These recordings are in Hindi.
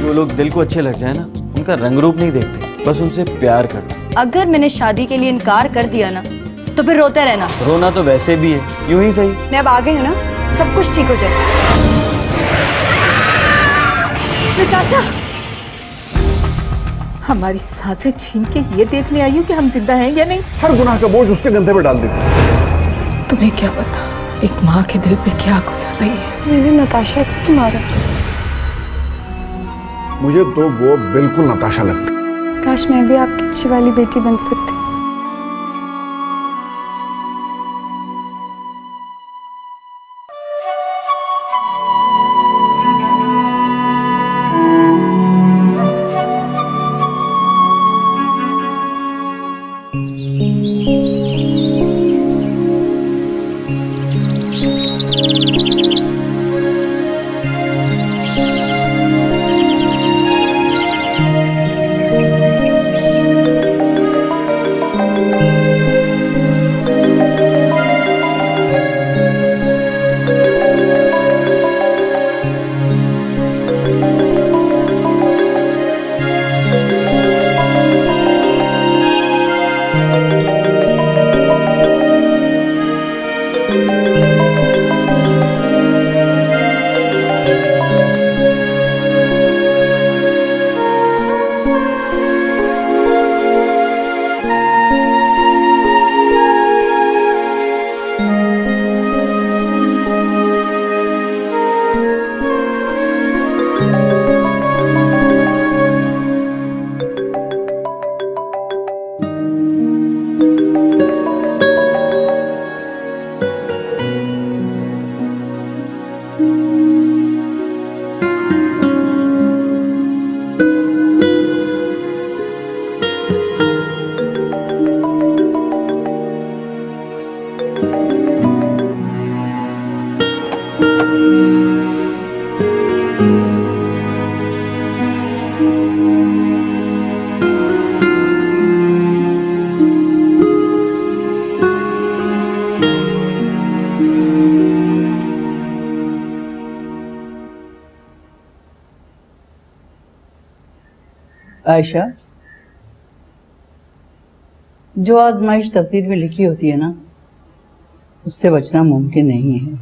जो लोग दिल को अच्छे लग जाए ना, उनका रंग रूप नहीं देखते, बस उनसे प्यार करते। अगर मैंने शादी के लिए इनकार कर दिया ना, तो फिर रोते रहना। रोना तो वैसे भी है, यूं ही सही। मैं अब आ गई हूँ ना, सब कुछ ठीक हो जाएगा। नताशा, हमारी सांसें छीन के ये देखने आई हूँ कि हम जिंदा हैं या नहीं। हर गुनाह का बोझ उसके कंधे पर डाल देती। तुम्हें क्या पता एक माँ के दिल पे क्या गुजर रही है। मैंने नताशा को मारा। मुझे तो वो बिल्कुल नताशा लगती। काश मैं भी आपकी अच्छी वाली बेटी बन सकती। आयशा, जो आजमाइश तकदीर में लिखी होती है ना, उससे बचना मुमकिन नहीं है।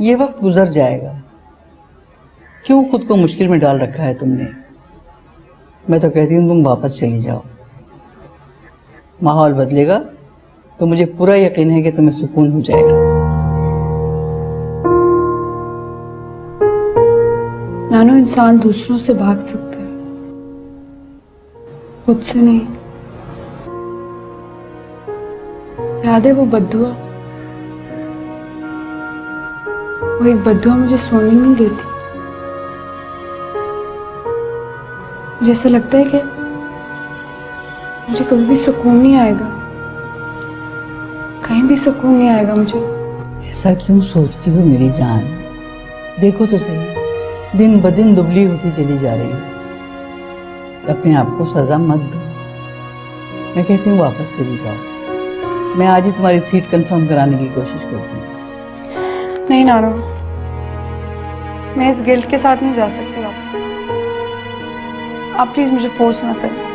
ये वक्त गुजर जाएगा। क्यों खुद को मुश्किल में डाल रखा है तुमने? मैं तो कहती हूँ तुम वापस चली जाओ। माहौल बदलेगा तो मुझे पूरा यकीन है कि तुम्हें सुकून हो जाएगा। नानो, इंसान दूसरों से भाग सकता है, खुद से नहीं। याद है वो बद्दुआ? वो एक बद्दुआ मुझे सोने नहीं देती। मुझे ऐसा लगता है कि मुझे कभी भी सुकून नहीं आएगा, कहीं भी सुकून नहीं आएगा मुझे। ऐसा क्यों सोचती हो मेरी जान? देखो तो सही, दिन ब दिन दुबली होती चली जा रही है। अपने आप को सजा मत दो। मैं कहती हूँ वापस चली जाओ। मैं आज ही तुम्हारी सीट कंफर्म कराने की कोशिश करती हूँ। नहीं नानो, मैं इस गिल्ट के साथ नहीं जा सकती वापस। आप प्लीज मुझे फोर्स ना करें।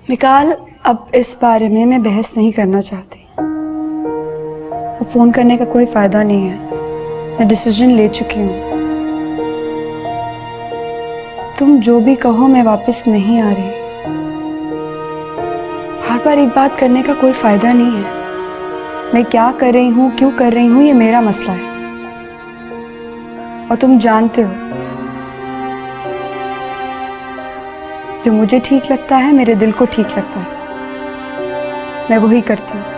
निकाल, अब इस बारे में मैं बहस नहीं करना चाहती। अब फोन करने का कोई फायदा नहीं है। मैं डिसीजन ले चुकी हूँ। तुम जो भी कहो, मैं वापस नहीं आ रही। बार बार एक बात करने का कोई फायदा नहीं है। मैं क्या कर रही हूँ, क्यों कर रही हूँ, ये मेरा मसला है और तुम जानते हो। जो मुझे ठीक लगता है, मेरे दिल को ठीक लगता है, मैं वही करती हूँ।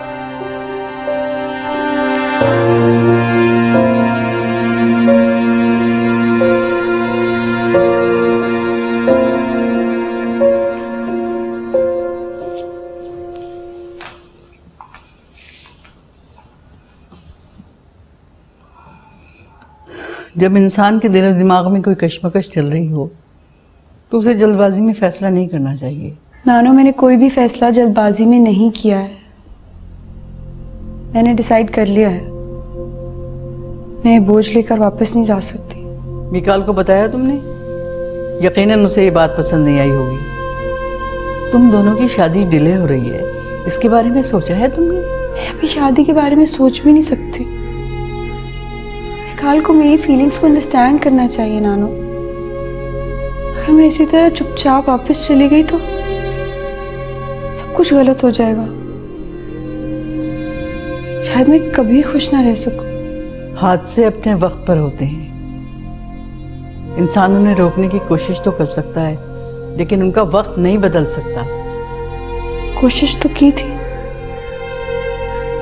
जब इंसान के दिल और दिमाग में कोई कश्मकश चल रही हो तो उसे जल्दबाजी में फैसला नहीं करना चाहिए। नानो, मैंने कोई भी फैसला जल्दबाजी में नहीं किया है। मैंने डिसाइड कर लिया है, मैं ये बोझ लेकर वापस नहीं जा सकती। मिकाल को बताया तुमने? यकीनन उसे ये बात पसंद नहीं आई होगी। तुम दोनों की शादी डिले हो रही है, इसके बारे में सोचा है तुमने? मैं अभी शादी के बारे में सोच भी नहीं सकती। मिकाल को मेरी फीलिंग्स को अंडरस्टैंड करना चाहिए नानो। अगर मैं इसी तरह चुपचाप वापस चली गई तो सब कुछ गलत हो जाएगा। शायद मैं कभी खुश ना रह सकूं। हादसे अपने वक्त पर होते हैं। इंसान उन्हें रोकने की कोशिश तो कर सकता है, लेकिन उनका वक्त नहीं बदल सकता। कोशिश तो की थी,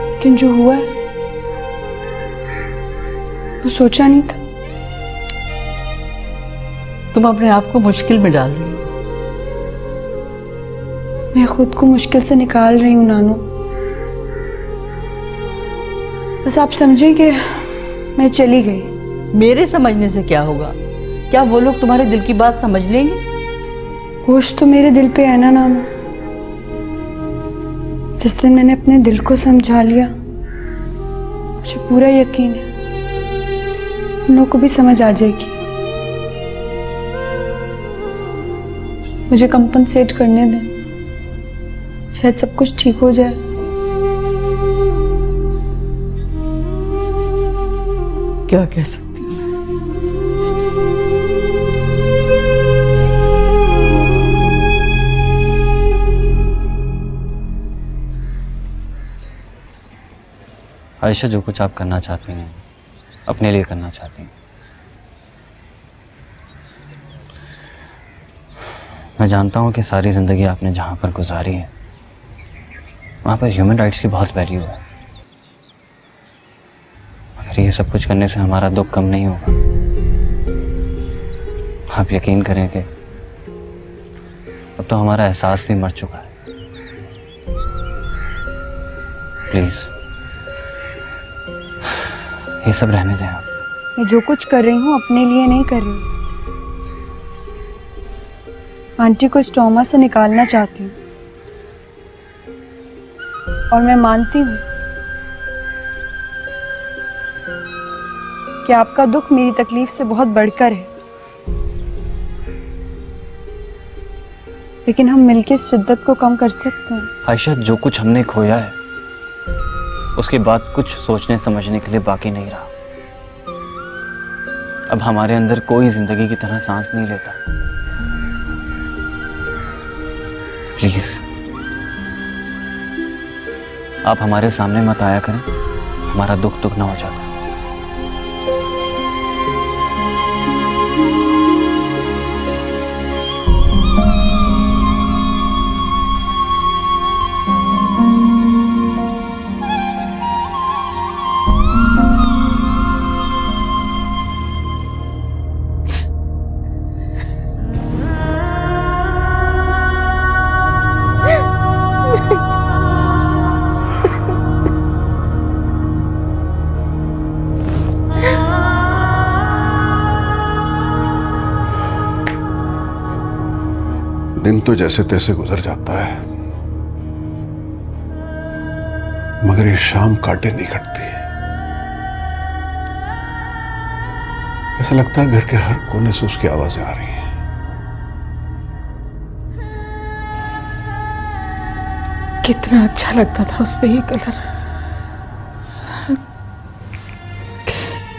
लेकिन जो हुआ है वो सोचा नहीं था। तुम अपने आप को मुश्किल में डाल रही हो। मैं खुद को मुश्किल से निकाल रही हूँ नानो। बस आप समझे कि मैं चली गई। मेरे समझने से क्या होगा? क्या वो लोग तुम्हारे दिल की बात समझ लेंगे? होश तो मेरे दिल पे है ना नानो। जिस दिन मैंने अपने दिल को समझा लिया, मुझे पूरा यकीन है उन लोगों को भी समझ आ जाएगी। मुझे कंपनसेट करने दें, शायद सब कुछ ठीक हो जाए। क्या कह सकती हूँ? आयशा, जो कुछ आप करना चाहती हैं अपने लिए करना चाहती हैं। मैं जानता हूँ कि सारी ज़िंदगी आपने जहाँ पर गुजारी है वहाँ पर ह्यूमन राइट्स की बहुत वैल्यू है, मगर ये सब कुछ करने से हमारा दुख कम नहीं होगा। आप यकीन करें कि अब तो हमारा एहसास भी मर चुका है। प्लीज़ ये सब रहने दें आप। मैं जो कुछ कर रही हूँ अपने लिए नहीं कर रही हूँ। आंटी को इस ट्रॉमा से निकालना चाहती हूँ, और मैं मानती हूँ कि आपका दुख मेरी तकलीफ से बहुत बढ़कर है, लेकिन हम मिलकर इस शिद्दत को कम कर सकते हैं। आयशा, जो कुछ हमने खोया है उसके बाद कुछ सोचने समझने के लिए बाकी नहीं रहा। अब हमारे अंदर कोई जिंदगी की तरह सांस नहीं लेता। प्लीज आप हमारे सामने मत आया करें, हमारा दुख दुगना हो जाता। दिन तो जैसे तैसे गुजर जाता है, मगर ये शाम काटे नहीं कटती। ऐसा लगता है घर के हर कोने से उसकी आवाजें आ रही हैं। कितना अच्छा लगता था उस पे ये कलर।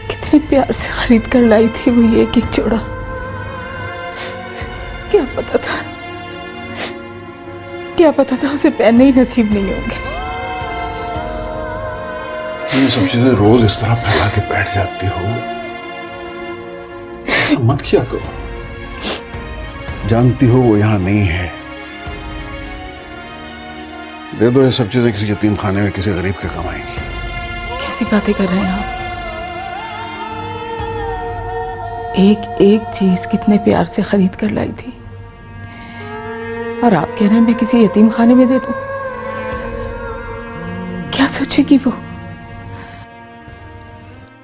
कितने प्यार से खरीद कर लाई थी वो ये एक जोड़ा। क्या पता था उसे पहनने ही नसीब नहीं होंगे। ये सब चीजें रोज इस तरह फैला के बैठ जाती हो, ऐसा मत किया करो। जानती हो वो यहां नहीं है। दे दो ये सब चीजें किसी यतीम खाने में किसी गरीब के काम आएंगी। कैसी बातें कर रहे हैं आप? एक एक चीज कितने प्यार से खरीद कर लाई थी और आप कह रहे हैं मैं किसी यतीम खाने में दे दूं? क्या सोचेगी वो?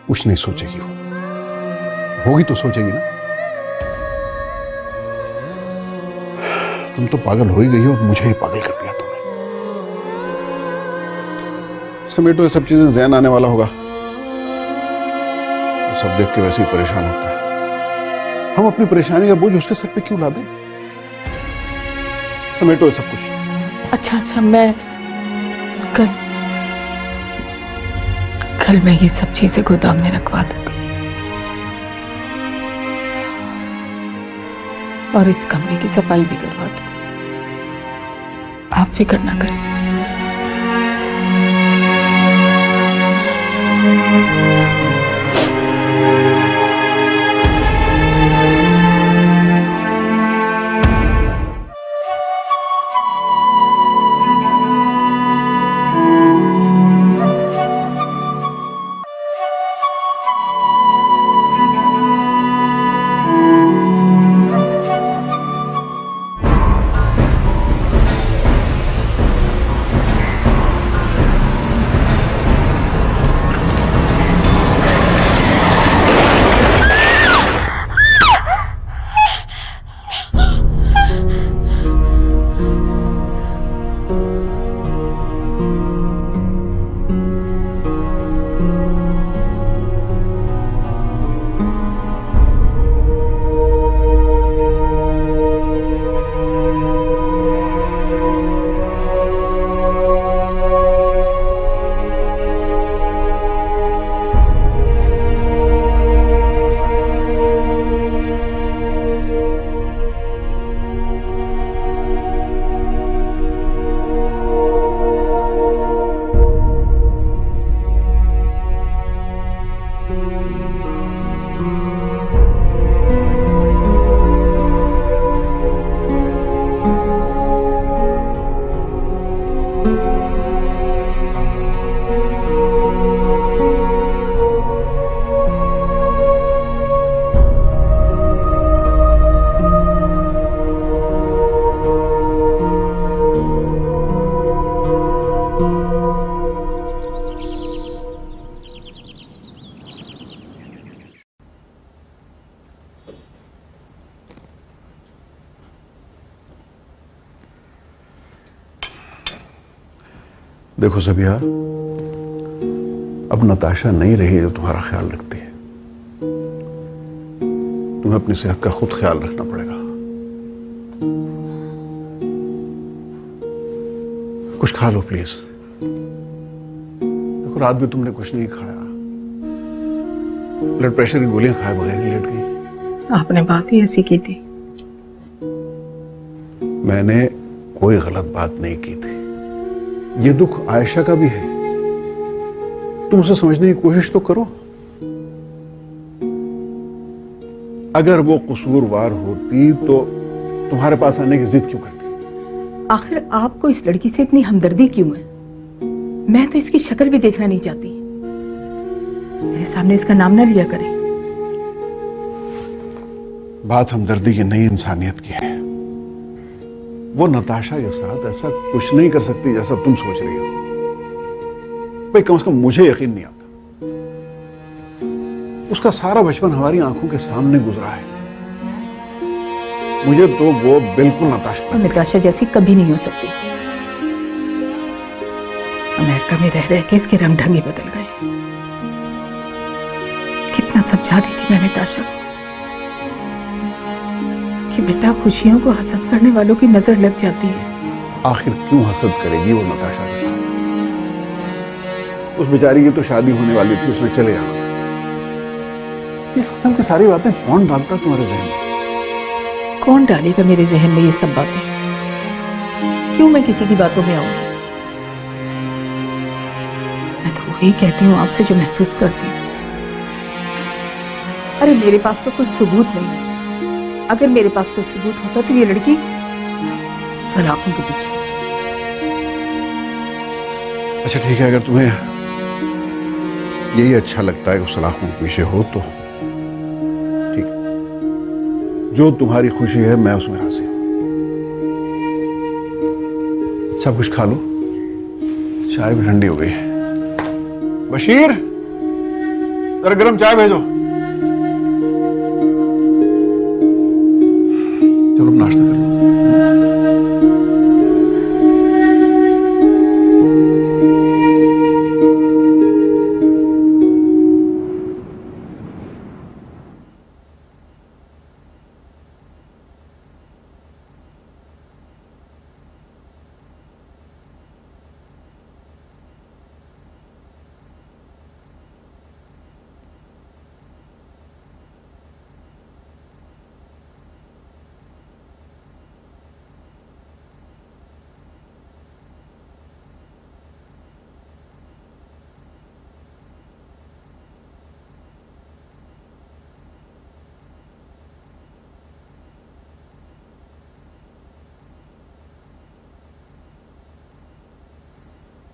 कुछ नहीं सोचेगी वो, होगी तो सोचेगी ना। तुम तो पागल हो ही गई हो, मुझे ही पागल कर दिया तुमने। समेटो ये सब चीजें, ज़हन आने वाला होगा तो सब देख के वैसे ही परेशान होता है। हम अपनी परेशानी का बोझ उसके सर पे क्यों ला दें? समेटो ये सब कुछ। अच्छा, मैं कल मैं ये सब चीजें गोदाम में रखवा दूंगी और इस कमरे की सफाई भी करवा दूंगी। आप फिक्र ना करें। देखो सबिया, अब नताशा नहीं रही जो तुम्हारा ख्याल रखती है। तुम्हें अपनी सेहत का खुद ख्याल रखना पड़ेगा। कुछ खा लो प्लीज। देखो रात में तुमने कुछ नहीं खाया, ब्लड प्रेशर की गोलियां खाए बगैर ही लेट गई। आपने बात ही ऐसी की थी। मैंने कोई गलत बात नहीं की थी। ये दुख आयशा का भी है, तुम उसे समझने की कोशिश तो करो। अगर वो कसूरवार होती तो तुम्हारे पास आने की जिद क्यों करती? आखिर आपको इस लड़की से इतनी हमदर्दी क्यों है? मैं तो इसकी शक्ल भी देखना नहीं चाहती। मेरे सामने इसका नाम ना लिया करें। बात हमदर्दी की नहीं, इंसानियत की है। वो नताशा के साथ ऐसा कुछ नहीं कर सकती जैसा तुम सोच रही हो। भाई कम से कम मुझे यकीन नहीं आता। उसका सारा बचपन हमारी आंखों के सामने गुजरा है। मुझे तो वो बिल्कुल नताशा जैसी कभी नहीं हो सकती। अमेरिका में रह रह के इसके रंग ढंग ही बदल गए। कितना समझाती थी मैं नताशा को कि बेटा खुशियों को हसद करने वालों की नजर लग जाती है। आखिर क्यों हसद करेगी वो नताशा के साथ? उस बेचारी की तो शादी होने वाली थी, उसने चले जाना था। इस किस्म की सारी बातें कौन डालता तुम्हारे जहन में? कौन डालेगा मेरे जहन में ये सब बातें? क्यों मैं किसी की बातों में आऊंगी? मैं तो वही कहती हूँ आपसे जो महसूस करती हूँ। अरे मेरे पास तो कुछ सबूत नहीं है। अगर मेरे पास कोई सबूत होता तो ये लड़की सलाखों के पीछे। अच्छा ठीक है, अगर तुम्हें यही अच्छा लगता है कि सलाखों के पीछे हो तो ठीक, जो तुम्हारी खुशी है मैं उसमें राजी हूं। सब कुछ खा लो, चाय भी ठंडी हो गई है। बशीर, जरा गरम चाय भेजो। चलो नाश्ता कर लो।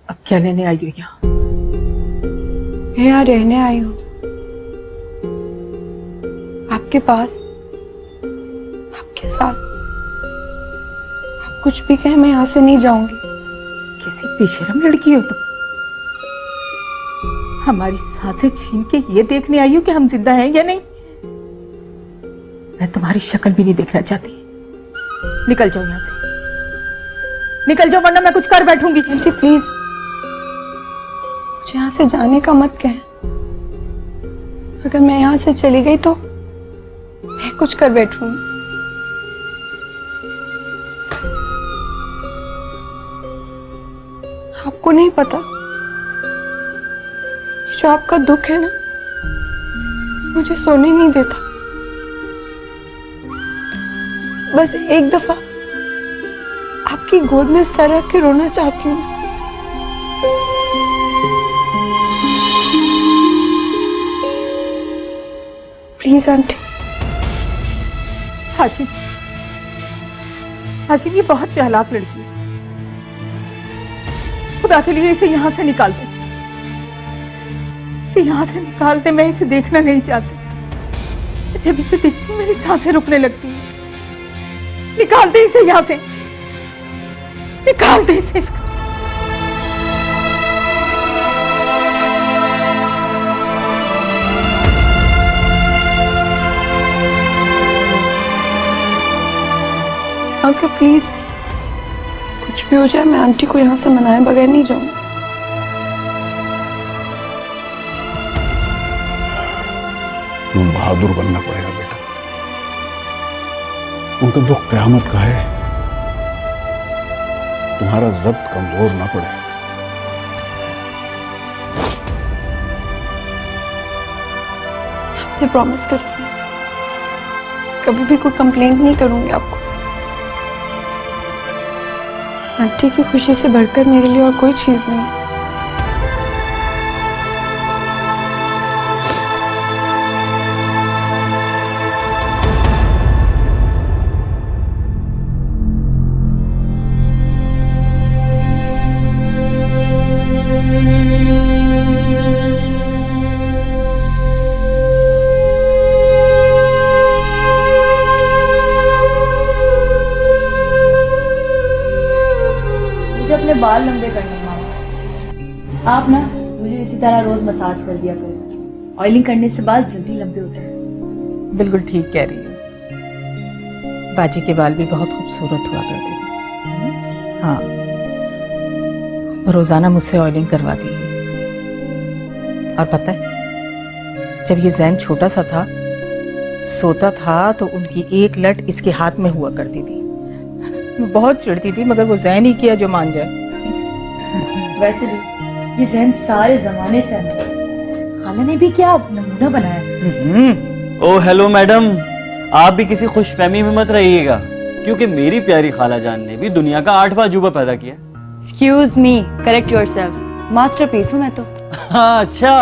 अब क्या लेने आई हो यहाँ? मैं यहाँ रहने आई हूँ, आपके पास, आपके साथ। आप कुछ भी कहें, मैं यहाँ से नहीं जाऊंगी। कैसी बेशरम लड़की हो तुम। हमारी सांसें छीन के ये देखने आई हो कि हम जिंदा हैं या नहीं। मैं तुम्हारी शक्ल भी नहीं देखना चाहती। निकल जाओ यहाँ से, निकल जाओ, वरना मैं कुछ कर बैठूंगी। आंटी प्लीज, मुझे यहाँ से जाने का मत कहें। अगर मैं यहाँ से चली गई तो मैं कुछ कर बैठूंगी। आपको नहीं पता, ये जो आपका दुख है ना, मुझे सोने नहीं देता। बस एक दफा आपकी गोद में सर रख के रोना चाहती हूँ। Please aunty. हाशिम, हाशिम ये बहुत चालाक लड़की है। खुदा के लिए इसे यहां से निकाल दे, इसे यहां से निकाल दे। मैं इसे देखना नहीं चाहती। जब इसे देखती हूँ मेरी सांसें रुकने लगती हैं। निकाल दे इसे यहां से, निकाल दे इसे इस घर से। अंकल प्लीज, कुछ भी हो जाए मैं आंटी को यहाँ से मनाए बगैर नहीं जाऊंगी। तुम बहादुर बनना पड़ेगा बेटा। उनका दुख कयामत का है, तुम्हारा जब्त कमजोर ना पड़े। आपसे प्रॉमिस करती हूँ, कभी भी कोई कंप्लेंट नहीं करूंगी आपको। आंटी की खुशी से बढ़कर मेरे लिए और कोई चीज नहीं। मुझे अपने बाल लंबे करने हैं मामा। आप ना मुझे इसी तरह रोज मसाज कर दिया करें। ऑयलिंग करने से बाल जल्दी लंबे होते हैं। बिल्कुल ठीक कह रही हो। बाजी के बाल भी बहुत खूबसूरत हुआ करते थे। हाँ, वो रोजाना मुझसे ऑयलिंग करवाती थी। और पता है, जब ये जैन छोटा सा था, सोता था तो उनकी एक लट इसके हाथ में हुआ करती थी। मैं बहुत चिढ़ती थी, मगर वो जैन ही किया जो मान जाए। वैसे भी ये जहन सारे जमाने से अंदर है। खाला ने भी क्या नमूना बनाया। ओ हेलो मैडम, आप भी किसी खुशफहमी में मत रहिएगा, क्योंकि मेरी प्यारी खाला जान ने भी दुनिया का 8वां अजूबा पैदा किया। Excuse me, correct yourself. Masterpiece हूँ मैं तो। हाँ अच्छा,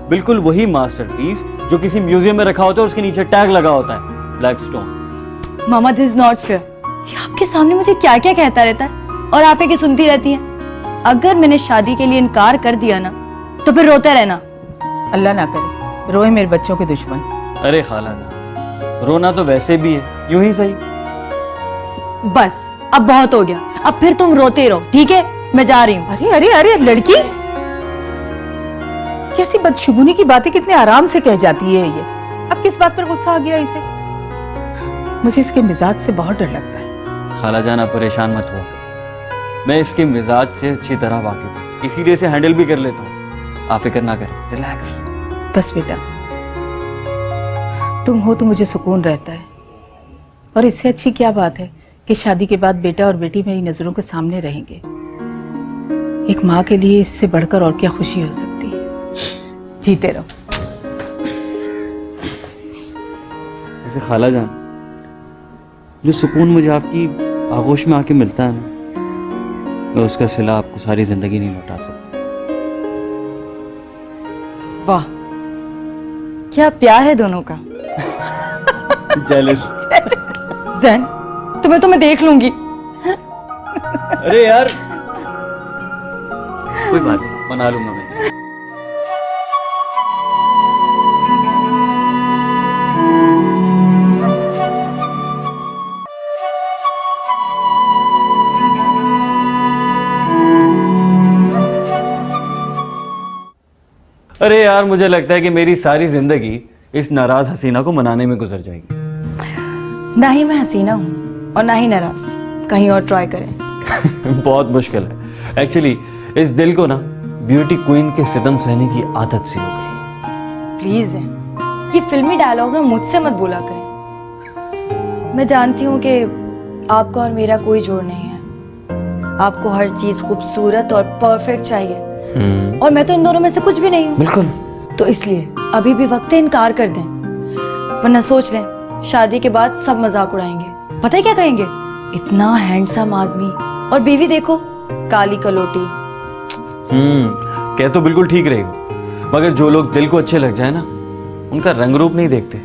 बिल्कुल वही मास्टरपीस जो किसी म्यूजियम में रखा होता है और उसके नीचे टैग लगा होता है black stone. Mama this is not fair. ये आपके सामने मुझे क्या क्या कहता रहता है और आप की सुनती रहती हैं। अगर मैंने शादी के लिए इनकार कर दिया ना तो फिर रोते रहना। अल्लाह ना करे रोए मेरे बच्चों के दुश्मन। अरे खाला जान, रोना तो वैसे भी है, यूं ही सही। बस अब बहुत हो गया, अब फिर तुम रोते रहो, ठीक है? मैं जा रही हूँ। अरे अरे अरे लड़की, कैसी बदशुगुनी की बातें कितने आराम से कह जाती है ये। अब किस बात पर गुस्सा आ गया इसे? मुझे इसके मिजाज से बहुत डर लगता है। खाला जान आप परेशान मत हो, मैं इसके मिजाज से अच्छी तरह वाकिफ हूँ, इसीलिए इसे हैंडल भी कर लेता हूँ। आप फिक्र ना करें, रिलैक्स। बस बेटा, तुम हो तो मुझे सुकून रहता है। और इससे अच्छी क्या बात है कि शादी के बाद बेटा और बेटी मेरी नजरों के सामने रहेंगे। एक माँ के लिए इससे बढ़कर और क्या खुशी हो सकती है। जीते रहो। ऐसे खाला जान, जो सुकून मुझे आपकी आगोश में आके मिलता है ना, मैं उसका सिला आपको सारी जिंदगी नहीं लौटा सकता। वाह, क्या प्यार है दोनों का। जेलस। जैन, तुम्हें देख लूंगी। अरे यार, कोई बात नहीं, मना लूंगा मैं। अरे यार, मुझे लगता है कि मेरी सारी जिंदगी इस नाराज हसीना को मनाने में गुजर जाएगी। ना ही मैं हसीना हूँ और ना ही नाराज, कहीं और ट्राई करें। बहुत मुश्किल है एक्चुअली। इस दिल को ना ब्यूटी क्वीन के सितम सहने की आदत सी हो गई। प्लीज है, ये फिल्मी डायलॉग ना मुझसे मत बोला करें। मैं जानती हूँ कि आपका और मेरा कोई जोड़ नहीं है। आपको हर चीज खूबसूरत और परफेक्ट चाहिए, और मैं तो इन दोनों में से कुछ भी नहीं हूँ। बिल्कुल। तो इसलिए अभी भी वक्त है इनकार कर दें, वरना सोच लें शादी के बाद सब मजाक उड़ाएंगे। पता है क्या कहेंगे? इतना हैंडसम आदमी और बीवी देखो काली कलोटी। कह तो बिल्कुल ठीक रही हो, मगर जो लोग दिल को अच्छे लग जाए ना, उनका रंग रूप नहीं देखते,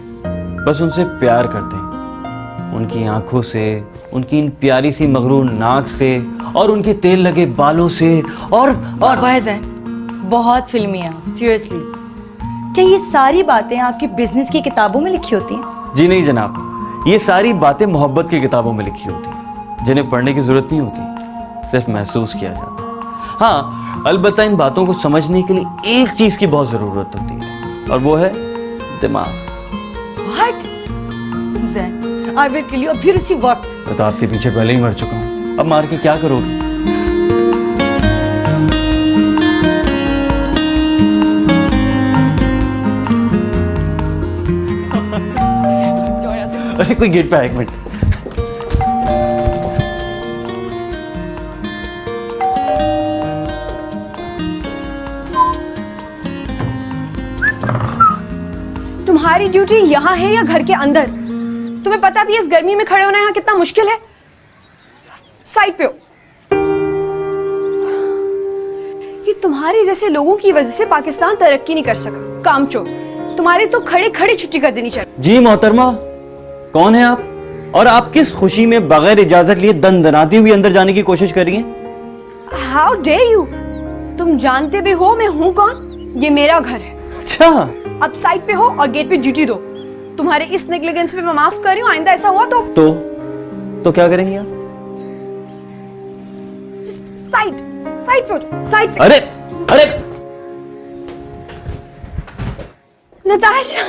बस उनसे प्यार करते हैं। उनकी आंखों से, उनकी इन प्यारी सी मगरूर नाक से, और उनके तेल लगे बालों से, और बहस है बहुत फिल्मी है सीरियसली। क्या ये सारी बातें आपकी बिजनेस की किताबों में लिखी होती हैं? जी नहीं जनाब, ये सारी बातें मोहब्बत की किताबों में लिखी होती हैं, जिन्हें पढ़ने की जरूरत नहीं होती, सिर्फ महसूस किया जाता है। हाँ, अलबत्ता इन बातों को समझने के लिए एक चीज की बहुत जरूरत होती है, और वो है दिमाग। What? Zen, I will kill you अब फिर इसी वक्त। मैं तो आपके पीछे पहले ही मर चुका हूँ, अब मार के क्या करोगी? अरे कोई गेट पे आया, एक मिनट। तुम्हारी ड्यूटी यहाँ है या घर के अंदर? तुम्हें पता भी है इस गर्मी में खड़े होना यहाँ कितना मुश्किल है? साइड पे हो। ये तुम्हारे जैसे लोगों की वजह से पाकिस्तान तरक्की नहीं कर सका। कामचोर, तुम्हारे तो खड़े खड़े छुट्टी कर देनी चाहिए। जी मोहतरमा, कौन है आप? और आप किस खुशी में बगैर इजाजत लिए दनदनाती हुई अंदर जाने की कोशिश कर रही हैं? How dare you! तुम जानते भी हो मैं हूँ कौन? ये मेरा घर है। अच्छा, अब साइड पे हो और गेट पे ड्यूटी दो। तुम्हारे इस नेग्लिजेंस पे मैं माफ कर रही हूँ, आइंदा ऐसा हुआ तो क्या करेंगी आप? साइड पे हो जाओ, साइड पे। अरे नताशा,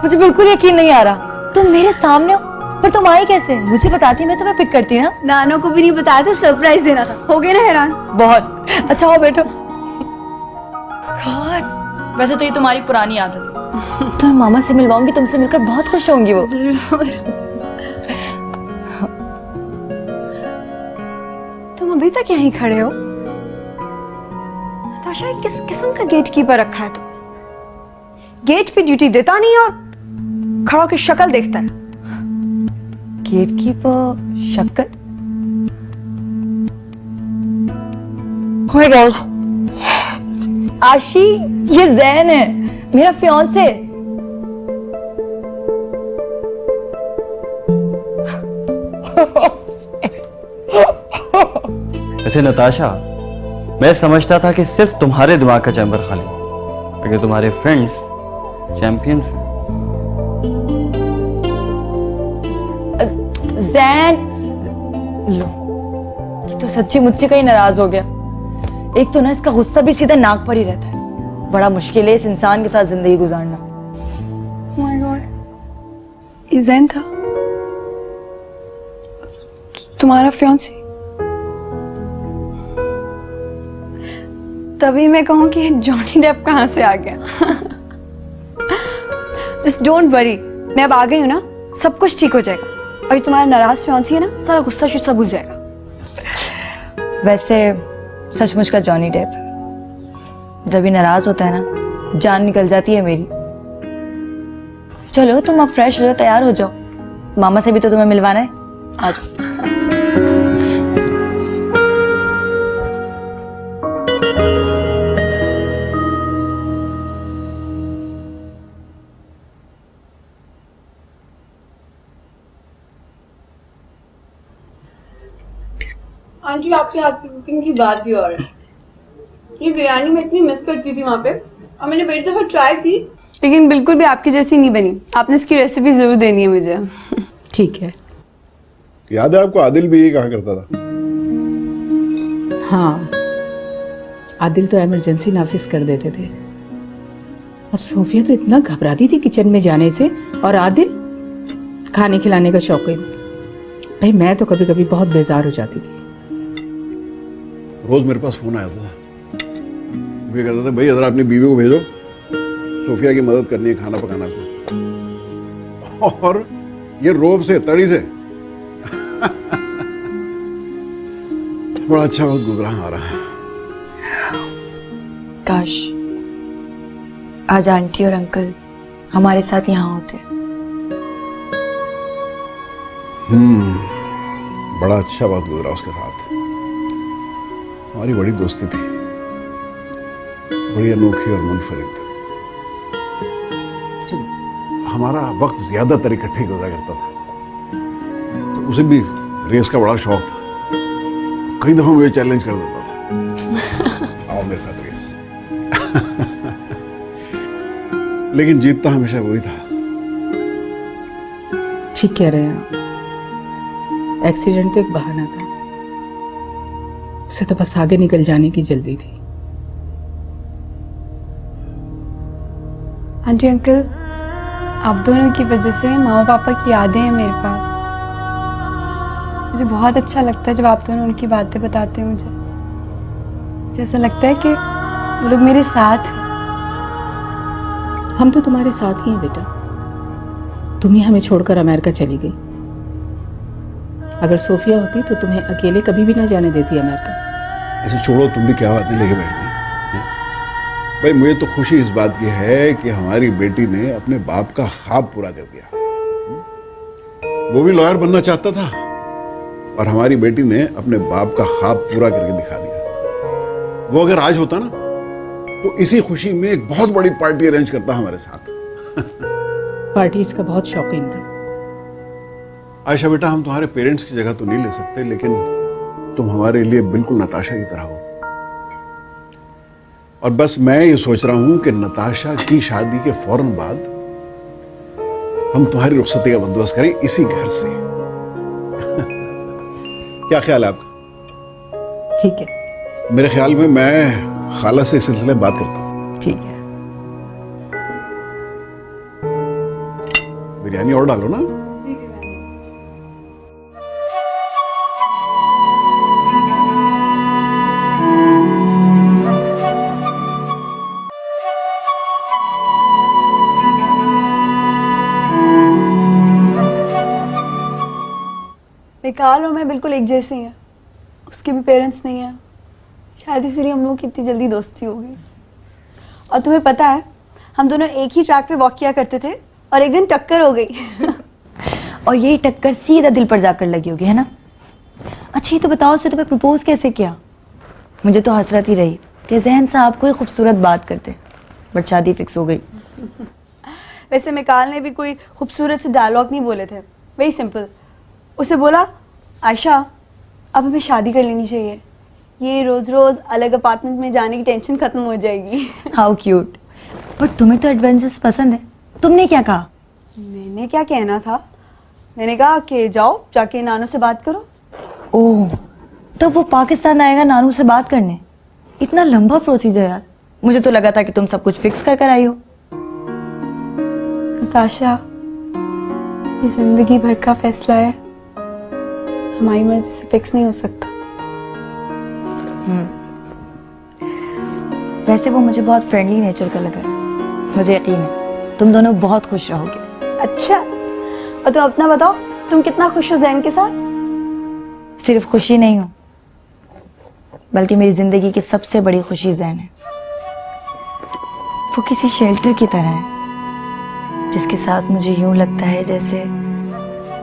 मुझे बिल्कुल यकीन नहीं आ रहा, तुम मेरे सामने हो पर तुम आई कैसे? मुझे बताती मैं तुम्हें पिक करती ना। नानो को भी नहीं बताया था, सरप्राइज देना था। हो गए ना हैरान? बहुत अच्छा, हो बैठो। God, वैसे तो ये तुम्हारी पुरानी आदत है। तो मैं मामा से मिलवाऊंगी, तुमसे मिलकर बहुत खुश होंगी वो। जरूर। तुम अभी तक यहीं खड़े हो? नताशा, किस किस्म का गेट कीपर रखा है तुम? गेट पे ड्यूटी देता नहीं और खड़ा होकर शक्ल देखता है। गेट कीपर शक्ल? आशी, ये जैन है। मेरा फियांसे। वैसे नताशा, मैं समझता था कि सिर्फ तुम्हारे दिमाग का चैम्बर खाली, अगर तुम्हारे फ्रेंड्स चैंपियंस हैं। जैन, लो, ये तो सच्ची मुझसे कहीं नाराज हो गया। एक तो ना इसका गुस्सा भी सीधा नाक पर ही रहता है। बड़ा मुश्किल है इस इंसान के साथ जिंदगी गुजारना। Oh my God, ये जैन था तुम्हारा फियांसी? तभी मैं कहूँ कि जॉनी डेप कहाँ से आ गया। जस्ट डोंट वरी, मैं अब आ गई हूँ ना, सब कुछ ठीक हो जाएगा। और ये तुम्हारा नाराज फियांसी है ना, सारा गुस्सा शुस्सा भूल जाएगा। वैसे सचमुच का जॉनी डेप जब भी नाराज होता है ना, जान निकल जाती है मेरी। चलो तुम अब फ्रेश हो जाओ, तैयार हो जाओ, मामा से भी तो तुम्हें मिलवाना है। आ जाओ। आंटी, आपके हाथ की कुकिंग की बात ही और है। ये बिरयानी मैं इतनी मिस करती थी वहाँ पे, और मैंने बड़ी दफा ट्राई की, लेकिन बिल्कुल भी आपकी जैसी नहीं बनी। आपने इसकी रेसिपी जरूर देनी है मुझे। ठीक है। याद है आपको आदिल भी यही कहा करता था? हाँ, आदिल तो इमरजेंसी नाफिज कर देते थे। और सोफिया तो इतना घबराती थी किचन में जाने से, और आदिल खाने खिलाने का शौकीन। भाई मैं तो कभी कभी बहुत बेजार हो जाती थी। रोज मेरे पास फोन आया था, मुझे कहता था भाई जरा अपनी बीवी को भेजो, सोफिया की मदद करनी है खाना पकाना उसको। और ये रोब से, तड़ी से। बड़ा अच्छा वक्त गुजरा आ रहा है। काश आज आंटी और अंकल हमारे साथ यहाँ होते। बड़ा अच्छा वक्त गुजरा उसके साथ। हमारी बड़ी दोस्ती थी, बड़ी अनोखी और मुनफरिद। हमारा वक्त ज्यादातर इकट्ठे ही गुजरा करता था। तो उसे भी रेस का बड़ा शौक था। कई दफा मुझे चैलेंज कर देता था, आओ मेरे साथ रेस। लेकिन जीतता हमेशा वही था। ठीक कह रहे हैं आप। एक्सीडेंट तो एक बहाना था, उसे तो बस आगे निकल जाने की जल्दी थी। आंटी अंकल, आप दोनों की वजह से मामा पापा की यादें हैं मेरे पास। मुझे बहुत अच्छा लगता है जब आप दोनों उनकी बातें बताते हैं मुझे ऐसा लगता है कि वो लोग मेरे साथ हैं। हम तो तुम्हारे साथ ही हैं बेटा। तुम ही हमें छोड़कर अमेरिका चली गई। अगर सोफिया होती तो तुम्हें अकेले कभी भी ना जाने देती अमेरिका। ऐसे छोड़ो, तुम भी क्या बातें लेके बैठती हैं? भाई मुझे तो खुशी इस बात की है कि हमारी बेटी ने अपने बाप का ख्वाब पूरा कर दिया। वो भी लॉयर बनना चाहता था और हमारी बेटी ने अपने बाप का ख्वाब पूरा करके दिखा दिया। वो अगर आज होता ना तो इसी खुशी में एक बहुत बड़ी पार्टी अरेंज करता हमारे साथ। पार्टीज का बहुत शौकीन था। आयशा बेटा, हम तुम्हारे पेरेंट्स की जगह तो नहीं ले सकते, लेकिन तुम हमारे लिए बिल्कुल नताशा की तरह हो। और बस मैं ये सोच रहा हूं कि नताशा की शादी के फौरन बाद हम तुम्हारी रुखसती का बंदोबस्त करें इसी घर से। क्या ख्याल है आपका? ठीक है। मेरे ख्याल में मैं खाला से इस सिलसिले में बात करता हूं। ठीक है। बिरयानी और डालो ना। विकाल और मैं बिल्कुल एक जैसे ही हैं। उसके भी पेरेंट्स नहीं हैं, शायद इसीलिए हम लोगों की इतनी जल्दी दोस्ती हो गई। और तुम्हें पता है, हम दोनों एक ही ट्रैक पे वॉक किया करते थे और एक दिन टक्कर हो गई। और यही टक्कर सीधा दिल पर जाकर लगी होगी, है ना? अच्छा ये तो बताओ, उससे तुम्हें प्रपोज कैसे किया? मुझे तो हसरत ही रही कि जहन साहब कोई खूबसूरत बात करते, बट शादी फिक्स हो गई। वैसे मिकाल ने भी कोई खूबसूरत से डायलॉग नहीं बोले थे, वेरी सिंपल। उसे बोला, आयशा अब हमें शादी कर लेनी चाहिए, ये रोज रोज अलग अपार्टमेंट में जाने की टेंशन खत्म हो जाएगी। How cute. पर तुम्हें तो एडवेंचर्स पसंद है, तुमने क्या कहा? मैंने क्या कहना था, मैंने कहा कि जाओ जाके नानू से बात करो। ओह, तो वो पाकिस्तान आएगा नानू से बात करने? इतना लंबा प्रोसीजर यार, मुझे तो लगा था कि तुम सब कुछ फिक्स कर कर आई हो। नताशा, ये जिंदगी भर का फैसला है, हमारी मर्जी से फिक्स नहीं हो सकता। वैसे वो मुझे बहुत फ्रेंडली नेचर का लगा, मुझे यकीन है तुम दोनों बहुत खुश रहोगे। अच्छा, और तुम अपना बताओ, तुम कितना खुश हो जैन के साथ? सिर्फ खुशी नहीं हो, बल्कि मेरी जिंदगी की सबसे बड़ी खुशी जैन है। वो किसी शेल्टर की तरह है, जिसके साथ मुझे यूं लगता है जैसे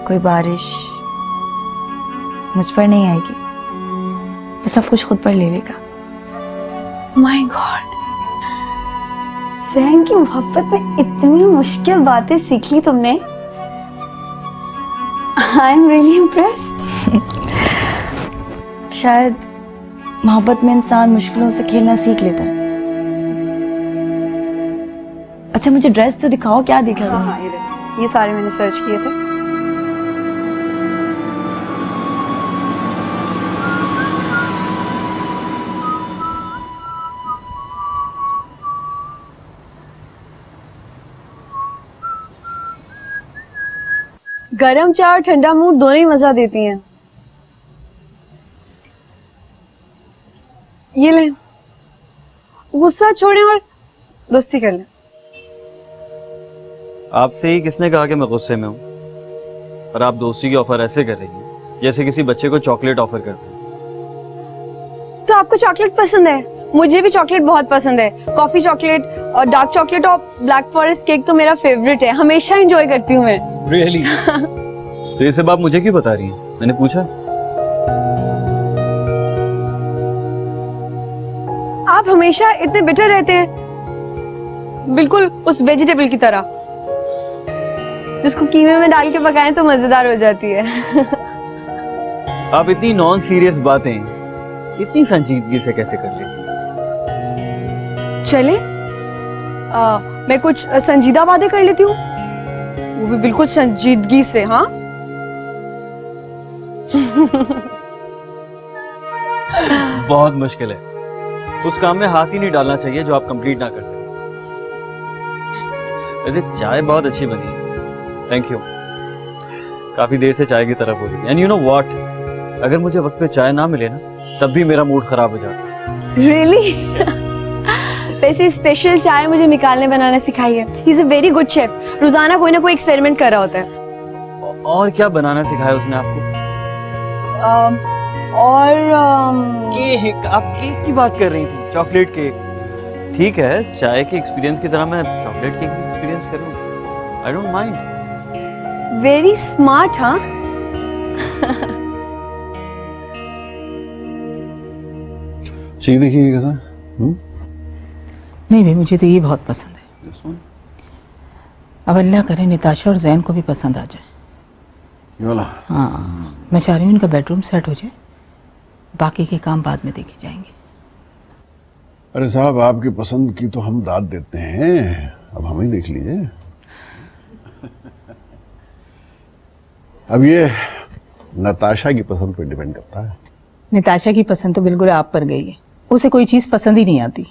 कोई बारिश मुझ पर नहीं आएगी, वो सब कुछ खुद पर ले लेगा। माय गॉड, जैन की मोहब्बत में इतनी मुश्किल बातें सीख ली तुमने। I am really impressed. शायद मोहब्बत में इंसान मुश्किलों से खेलना सीख लेता है। अच्छा, मुझे ड्रेस तो दिखाओ, क्या दिखा तुमने? हाँ, ये सारे मैंने सर्च किए थे। गरम चाय और ठंडा मूड दोनों ही मजा देती हैं। ये ले, गुस्सा छोड़ें और दोस्ती कर लें। आपसे ही किसने कहा कि मैं गुस्से में हूँ? और आप दोस्ती की ऑफर ऐसे कर रही हैं जैसे किसी बच्चे को चॉकलेट ऑफर करते हैं। तो आपको चॉकलेट पसंद है? मुझे भी चॉकलेट बहुत पसंद है। कॉफी चॉकलेट और डार्क चॉकलेट और ब्लैक फॉरेस्ट केक तो मेरा फेवरेट है, हमेशा एंजॉय करती हूँ मैं। रियली? तो ये सब आप मुझे क्यों बता रही हैं? मैंने पूछा। आप हमेशा इतने बिटर रहते हैं, बिल्कुल उस वेजिटेबल की तरह जिसको कीमे में डाल के पकाएं तो मजेदार हो जाती है। आप इतनी नॉन सीरियस बातें इतनी संजीदगी से कैसे कर लेती? चले, मैं कुछ संजीदा बातें कर लेती हूँ, वो भी बिल्कुल संजीदगी से। हाँ, बहुत मुश्किल है, उस काम में हाथ ही नहीं डालना चाहिए जो आप कंप्लीट ना कर सके। वैसे चाय बहुत अच्छी बनी है, थैंक यू। काफी देर से चाय की तरफ हो रही थी। एंड यू नो व्हाट, अगर मुझे वक्त पे चाय ना मिले ना, तब भी मेरा मूड खराब हो जाता है। रियली? वैसे स्पेशल चाय मुझे मिकाल ने बनाना सिखाई है। He is a very good chef, रोजाना कोई ना कोई एक्सपेरिमेंट कर रहा होता है। और क्या बनाना सिखाया उसने आपको? केक? आप केक की बात कर रही थी, चॉकलेट केक। ठीक है, चाय के एक्सपीरियंस की तरह मैं चॉकलेट केक भी एक्सपीरियंस करूँ, I don't mind. Very smart. हाँ, चाहिए देखिए कैसा। नहीं भाई, मुझे तो ये बहुत पसंद है। अब अल्लाह करे निताशा और जैन को भी पसंद आ जाए। ये वाला? हाँ, मैं चाह रही हूँ इनका बेडरूम सेट हो जाए, बाकी के काम बाद में देखे जाएंगे। अरे साहब, आपकी पसंद की तो हम दाद देते हैं, अब हम ही देख लीजिए। अब ये नताशा की पसंद पर डिपेंड करता है। निताशा की पसंद तो बिल्कुल आप पर गई है, उसे कोई चीज़ पसंद ही नहीं आती।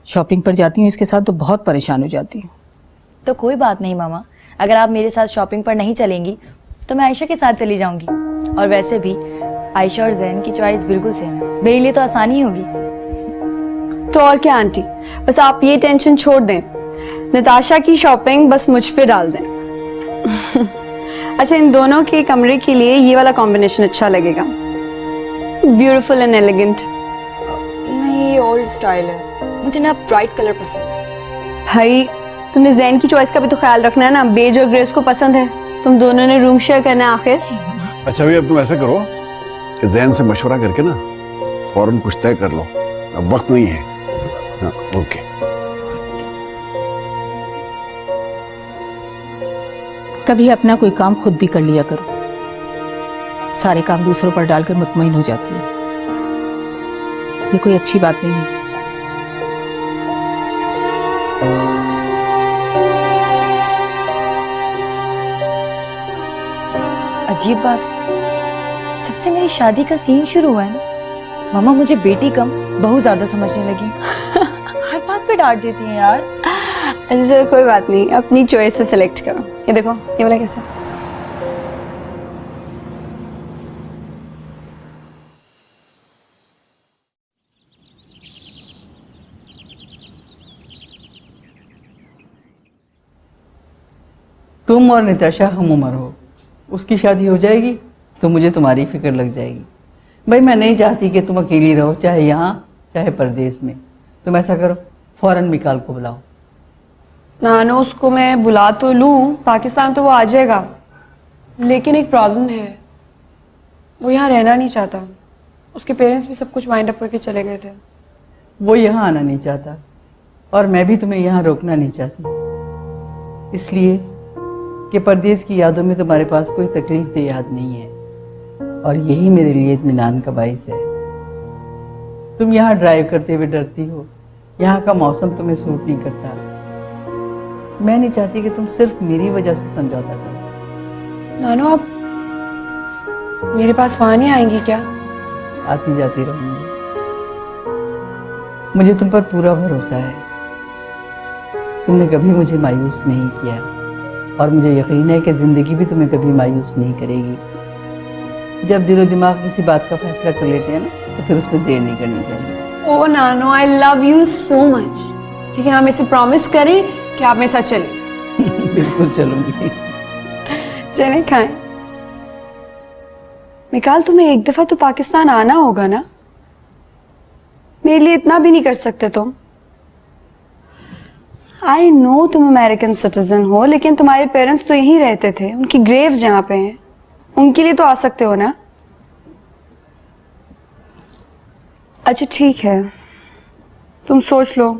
शॉपिंग पर जाती हूँ इसके साथ तो बहुत परेशान हो जाती हूँ। तो कोई बात नहीं मामा, अगर आप मेरे साथ शॉपिंग पर नहीं चलेंगी तो मैं आयशा के साथ चली जाऊंगी। और वैसे भी आयशा और जैन की चॉइस बिल्कुल सेम है, मेरे लिए तो आसानी होगी। तो और क्या आंटी, बस आप ये टेंशन छोड़ दें, नताशा की शॉपिंग बस मुझ पे डाल दें। अच्छा, इन दोनों के कमरे के लिए ये वाला कॉम्बिनेशन अच्छा लगेगा, ब्यूटीफुल एंड एलिगेंट। नहीं, ये ओल्ड स्टाइल है, मुझे ना ब्राइट कलर पसंद है। भाई, तुमने जैन की चॉइस का भी तो ख्याल रखना है ना, बेज और ग्रे उसको पसंद है, तुम दोनों ने रूम शेयर करना है आखिर। अच्छा भैया, अब तुम ऐसा करो कि जैन से मशवरा करके ना फौरन कुछ तय कर लो, अब वक्त नहीं है। हाँ, ओके। कभी अपना कोई काम खुद भी कर लिया करो। सारे काम दूसरों पर डालकर मुतमईन हो जाती है, ये कोई अच्छी बात नहीं है। अजीब बात है, जब से मेरी शादी का सीन शुरू हुआ है ना, मामा मुझे बेटी कम बहू ज्यादा समझने लगी। हर बात पे डांट देती हैं यार। अच्छा चलो कोई बात नहीं, अपनी चॉइस से सिलेक्ट करो। ये देखो, ये वाला कैसा? तुम और निताशा हम उम्र हो, उसकी शादी हो जाएगी तो मुझे तुम्हारी फिक्र लग जाएगी। भाई मैं नहीं चाहती कि तुम अकेली रहो, चाहे यहाँ चाहे परदेश में। तुम ऐसा करो, फौरन मिकाल को बुलाओ। नानो उसको मैं बुला तो लूँ, पाकिस्तान तो वो आ जाएगा, लेकिन एक प्रॉब्लम है, वो यहाँ रहना नहीं चाहता। उसके पेरेंट्स भी सब कुछ वाइंड अप करके चले गए थे। वो यहाँ आना नहीं चाहता और मैं भी तुम्हें यहाँ रोकना नहीं चाहती, इसलिए कि परदेश की यादों में तुम्हारे पास कोई तकलीफ दे याद नहीं है, और यही मेरे लिए इत्मीनान का बाइस है। तुम यहाँ ड्राइव करते हुए डरती हो, यहाँ का मौसम तुम्हें सूट नहीं करता। मैं नहीं चाहती कि तुम सिर्फ मेरी वजह से समझौता करो। नानो आप मेरे पास वहाँ नहीं आएंगी क्या? आती जाती रहूंगी, मुझे तुम पर पूरा भरोसा है। तुमने कभी मुझे मायूस नहीं किया और मुझे यकीन है कि जिंदगी भी तुम्हें कभी मायूस नहीं करेगी। जब दिलो दिमाग किसी बात का फैसला कर लेते हैं ना, तो फिर उसमें देर नहीं करनी चाहिए। ओ नानो, I love you so much, लेकिन आप इसे प्रॉमिस करें कि आप मेरे साथ चलें। बिल्कुल चलूंगी। चलें खाएं। मिकाल तुम्हें एक दफा तो पाकिस्तान आना होगा ना? मेरे लिए इतना भी नहीं कर सकते तुम? आई नो तुम अमेरिकन सिटीजन हो, लेकिन तुम्हारे पेरेंट्स तो यहीं रहते थे, उनकी ग्रेव्स जहाँ पे हैं, उनके लिए तो आ सकते हो ना? अच्छा ठीक है, तुम सोच लो।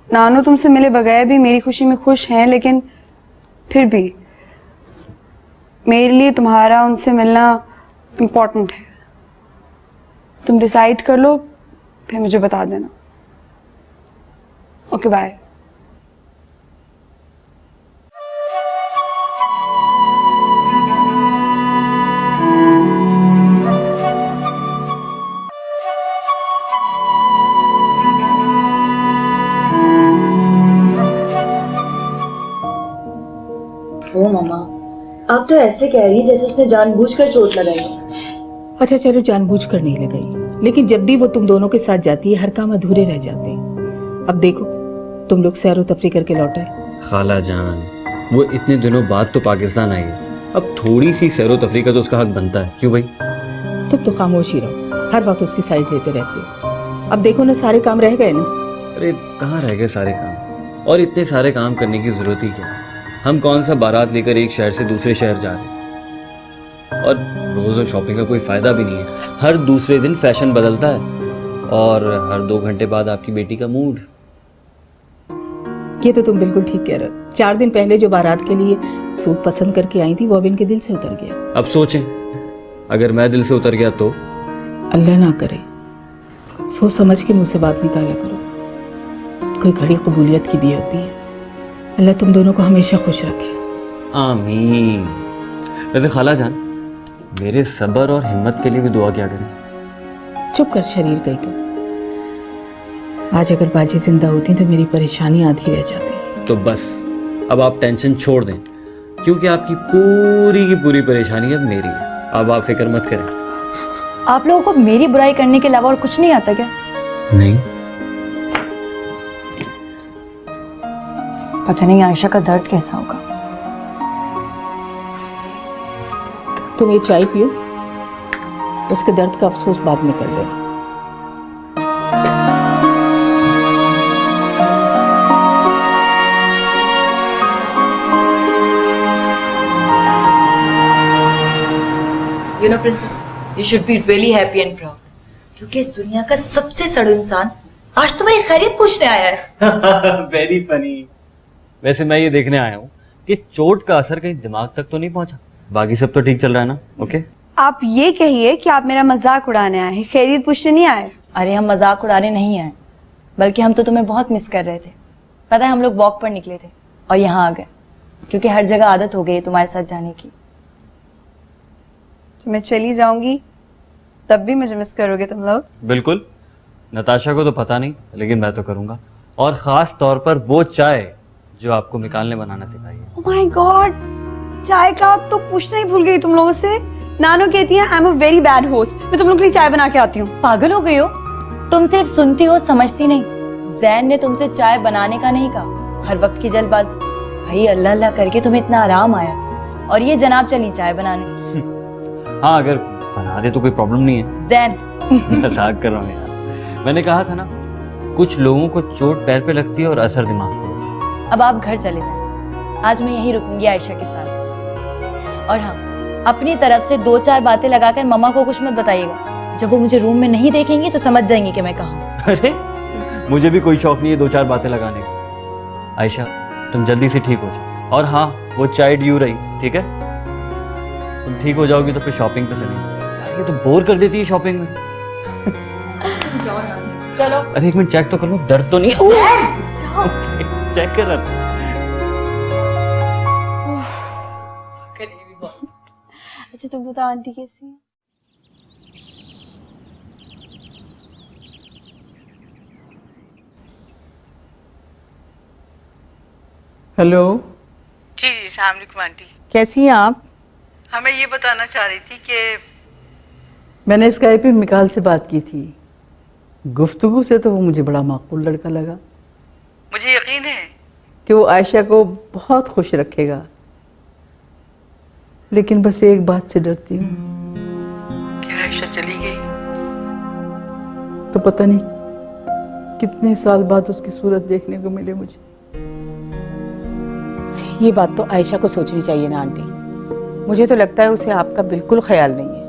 नानो तुमसे मिले बगैर भी मेरी खुशी में खुश हैं, लेकिन फिर भी मेरे लिए तुम्हारा उनसे मिलना इम्पोर्टेंट है। तुम डिसाइड कर लो, फिर मुझे बता देना। Okay bye. ओ मामा, आप तो ऐसे कह रही जैसे उसने जानबूझकर चोट लगाई। अच्छा चलो, जानबूझकर नहीं लगाई, लेकिन जब भी वो तुम दोनों के साथ जाती है हर काम अधूरे रह जाते हैं। अब देखो, तुम लोग सैरो तफरी करके लौटे। खाला जान, वो इतने दिनों बाद तो पाकिस्तान आई है, अब थोड़ी सी सैरो तफरी का तो उसका हक बनता है। क्यों भाई? तुम तो खामोश ही रहो, हर वक्त उसकी साइड लेते रहते हो। अब देखो ना, सारे काम रह गए ना। अरे कहाँ रह गए सारे काम? और इतने सारे काम करने की जरूरत ही क्या है? हम कौन सा बारात लेकर एक शहर से दूसरे शहर जा रहे हैं? और रोज रोज शॉपिंग का कोई फायदा भी नहीं है। हर दूसरे दिन फैशन बदलता है और हर 2 घंटे बाद आपकी बेटी का मूड। ये तो तुम बिल्कुल ठीक कह रहे हो। 4 दिन पहले जो बारात के लिए सूट पसंद करके आई थी, वो अब इनके दिल से उतर गया। अब सोचें, अगर मैं दिल से उतर गया तो? अल्लाह ना करे, सोच समझ के मुंह से बात निकाला करो। कोई घड़ी कबूलियत की भी होती है। अल्लाह तुम दोनों को हमेशा खुश रखे। आमीन। वैसे खाला जान, मेरे सब्र और हिम्मत के लिए भी दुआ क्या करें? चुप कर शरीर कहीं को। आज अगर बाजी जिंदा होती तो मेरी परेशानी आधी रह जाती। तो बस अब आप टेंशन छोड़ दें, क्योंकि आपकी पूरी की पूरी परेशानी अब मेरी है। अब आप फिक्र मत करें। आप लोगों को मेरी बुराई करने के अलावा और कुछ नहीं आता क्या? नहीं। पता नहीं आयशा का दर्द कैसा होगा। तुम ये चाय पियो, उसके दर्द का अफसोस बाद में कर लेना। You know, princess, you should be really happy and proud. क्योंकि इस दुनिया का सबसे सड़ू इंसान आज तुम्हारी खैरियत पूछने आया है। Very funny. वैसे मैं ये देखने आया हूँ कि चोट का असर कहीं दिमाग तक तो नहीं पहुंचा? बाकी सब तो ठीक चल रहा है ना? ओके। आप ये कहिए कि आप मेरा मजाक उड़ाने आए हैं, खैरियत पूछने नहीं आए। अरे हम मजाक उड़ाने नहीं आए, बल्कि हम तो तुम्हें बहुत मिस कर रहे थे। पता है हम लोग वॉक पर निकले थे और यहाँ आ गए, क्योंकि हर जगह आदत हो गई है तुम्हारे साथ जाने की। तो मैं चली जाऊंगी तब भी मुझे मिस करोगे तुम लोग? बिल्कुल। नताशा को तो पता नहीं, लेकिन मैं तो करूंगा, और खास तौर पर वो चाय जो आपको निकालने बनाना सिखाई है। ओह माय गॉड, चाय का तो पूछना ही भूल गई तुम लोगों से। नानो कहती है I am a very bad host, मैं तुम लोग के लिए चाय बना के आती हूँ। पागल हो गई हो तुम, सिर्फ सुनती हो समझती नहीं। जैन ने तुमसे चाय बनाने का नहीं कहा, हर वक्त की जल्दबाज। भाई अल्लाह अल्लाह करके तुम्हें इतना आराम आया और ये जनाब चली चाय बनाने। हाँ, अगर बना दे तो कोई प्रॉब्लम नहीं है। जैन मजाक कर रहा हूँ यार। मैंने कहा था ना, कुछ लोगों को चोट पैर पे लगती है और असर दिमाग पे। अब आप घर चले जाए, आज मैं यहीं रुकूंगी आयशा के साथ। और हाँ, अपनी तरफ से 2-4 बातें लगाकर मम्मा को कुछ मत बताइएगा। जब वो मुझे रूम में नहीं देखेंगी तो समझ जाएंगी कि मैं कहाँ हूँ। अरे मुझे भी कोई शौक नहीं है 2-4 बातें लगाने का। आयशा, तुम जल्दी से ठीक हो जाओ। और हाँ, वो चाय ड्यू रही, ठीक है? तुम ठीक हो जाओगी तो फिर शॉपिंग पे चलेंगे। यार ये तो बोर कर देती है शॉपिंग में। चलो। अरे एक मिनट चेक तो कर लो, दर्द तो नहीं है? चेक कर रहा था। अच्छा तुम बताओ आंटी कैसी है? हेलो, जी जी, अस्सलाम वालेकुम आंटी। कैसी हैं आप? हमें ये बताना चाह रही थी कि मैंने स्काइप पे मिकाल से बात की थी। गुफ्तगू से तो वो मुझे बड़ा माकूल लड़का लगा। मुझे यकीन है कि वो आयशा को बहुत खुश रखेगा, लेकिन बस एक बात से डरती हूँ कि आयशा चली गई तो पता नहीं कितने साल बाद उसकी सूरत देखने को मिले मुझे। ये बात तो आयशा को सोचनी चाहिए ना आंटी। मुझे तो लगता है उसे आपका बिल्कुल ख्याल नहीं है।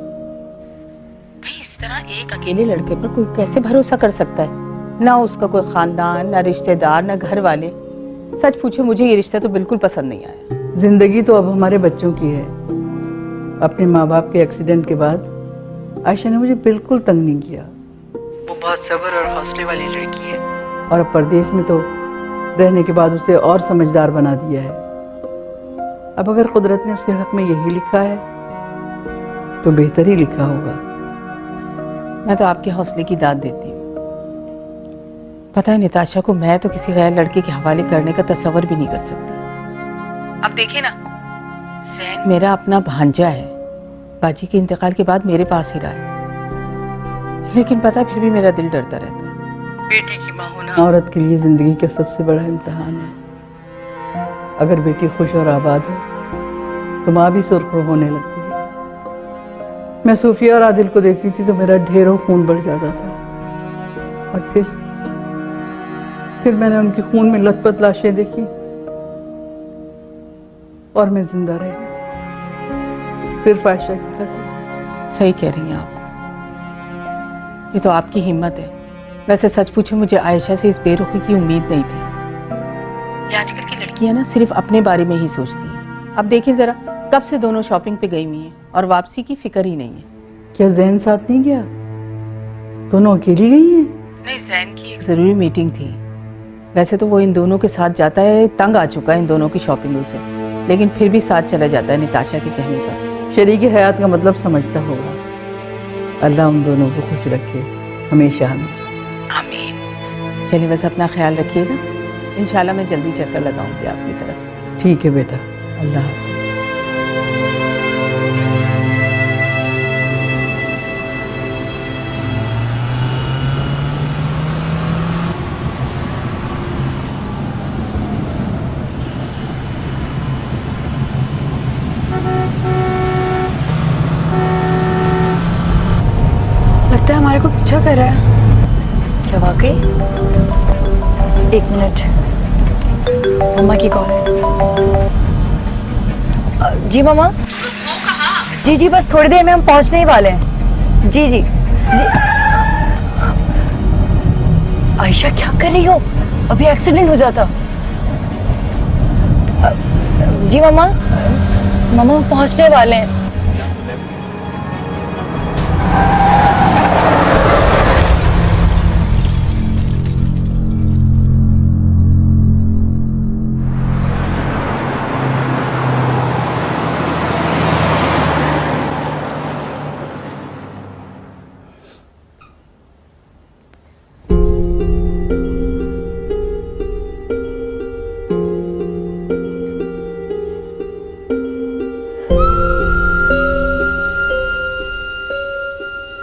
भाई इस तरह एक अकेले लड़के पर कोई कैसे भरोसा कर सकता है? ना उसका कोई खानदान, ना रिश्तेदार, ना घर वाले। सच पूछे मुझे ये रिश्ता तो बिल्कुल पसंद नहीं आया। जिंदगी तो अब हमारे बच्चों की है। अपने माँ बाप के एक्सीडेंट के बाद आयशा ने मुझे बिल्कुल तंग नहीं किया। वो बहुत सब्र और हौसले वाली लड़की है, और अब परदेश में तो रहने के बाद उसे और समझदार बना दिया है। अब अगर कुदरत ने उसके हक में यही लिखा है तो बेहतर ही लिखा होगा। मैं तो आपके हौसले की दाद देती हूँ। पता है निताशा को मैं तो किसी गैर लड़के के हवाले करने का तस्वर भी नहीं कर सकती। अब देखिए ना, जैन मेरा अपना भांजा है, बाजी के इंतकाल के बाद मेरे पास ही रहा है, लेकिन पता फिर भी मेरा दिल डरता रहता है। बेटी की माँ होना औरत के लिए जिंदगी का सबसे बड़ा इम्तिहान है। अगर बेटी खुश और आबाद हो तो माँ भी सुरखरू होने लगती है। मैं सूफिया और आदिल को देखती थी तो मेरा ढेरों खून बढ़ जाता था, और फिर मैंने उनके खून में लथपथ लाशें देखी और मैं जिंदा रही, सिर्फ आयशा की खातिर। सही कह रही हैं आप, ये तो आपकी हिम्मत है। वैसे सच पूछे मुझे आयशा से इस बेरुखी की उम्मीद नहीं थी। ये आजकल की लड़कियां ना सिर्फ अपने बारे में ही सोचती हैं। अब देखिए जरा, कब से दोनों शॉपिंग पे गई हुई हैं और वापसी की फिक्र ही नहीं है। क्या जैन साथ नहीं गया? दोनों अकेली गई हैं? नहीं, जैन की एक जरूरी मीटिंग थी। वैसे तो वो इन दोनों के साथ जाता है, तंग आ चुका है इन दोनों की शॉपिंगों से, लेकिन फिर भी साथ चला जाता है निताशा के कहने पर। शरीक हयात का मतलब समझता होगा। अल्लाह उन दोनों को खुश रखे हमेशा हमेशा। आमीन। चलिए बस अपना ख्याल रखिएगा, इंशाल्लाह मैं जल्दी चक्कर लगाऊंगी आपकी तरफ। ठीक है बेटा, अल्लाह हाफिज। लगता है हमारे को पीछा कर रहा है। क्या वाकई? एक मिनट, मम्मा की कॉल है। जी मम्मा। जी जी, बस थोड़ी देर में हम पहुंचने ही वाले हैं। जी जी जी। आयशा क्या कर रही हो? अभी एक्सीडेंट हो जाता। जी मम्मा, मम्मा पहुंचने वाले हैं।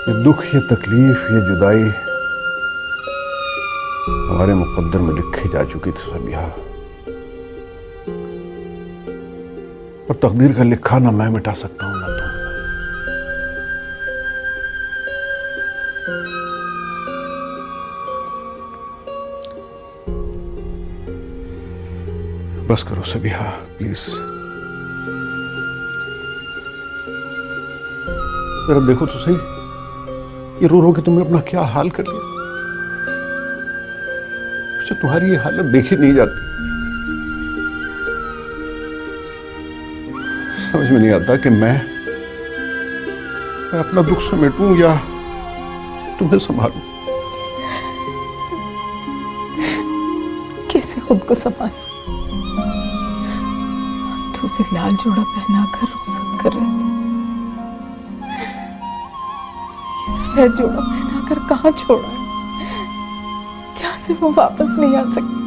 ये दुख, ये तकलीफ, ये जुदाई हमारे मुकद्दर में लिखी जा चुकी थी सबिहा, और तकदीर का लिखा ना मैं मिटा सकता हूं ना तुम। बस करो सबिहा, प्लीज। जरा देखो तो सही, ये रो रो के तुमने अपना क्या हाल कर लिया। मुझे तुम्हारी ये हालत देखी नहीं जाती। समझ में नहीं आता कि मैं अपना दुख समेटूं या तुम्हें संभालूं। कैसे खुद को संभालूं? तो उसे लाल जोड़ा पहनाकर रुखसत कर रहे थे, सफेद जोड़ा पहनाकर कहाँ छोड़ा है, जहां से वो वापस नहीं आ सकती।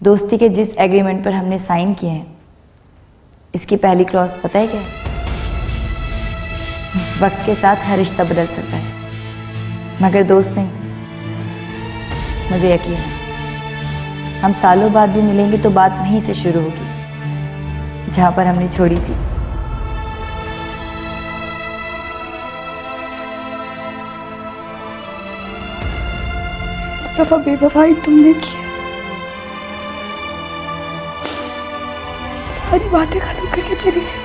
दोस्ती के जिस एग्रीमेंट पर हमने साइन किए हैं, इसकी पहली क्लॉज पता है क्या है? वक्त के साथ हर रिश्ता बदल सकता है, मगर दोस्त नहीं। मुझे यकीन है हम सालों बाद भी मिलेंगे तो बात वहीं से शुरू होगी जहां पर हमने छोड़ी थी। इस दफा बेवफाई तुमने की है। सारी बातें खत्म करके चली गई।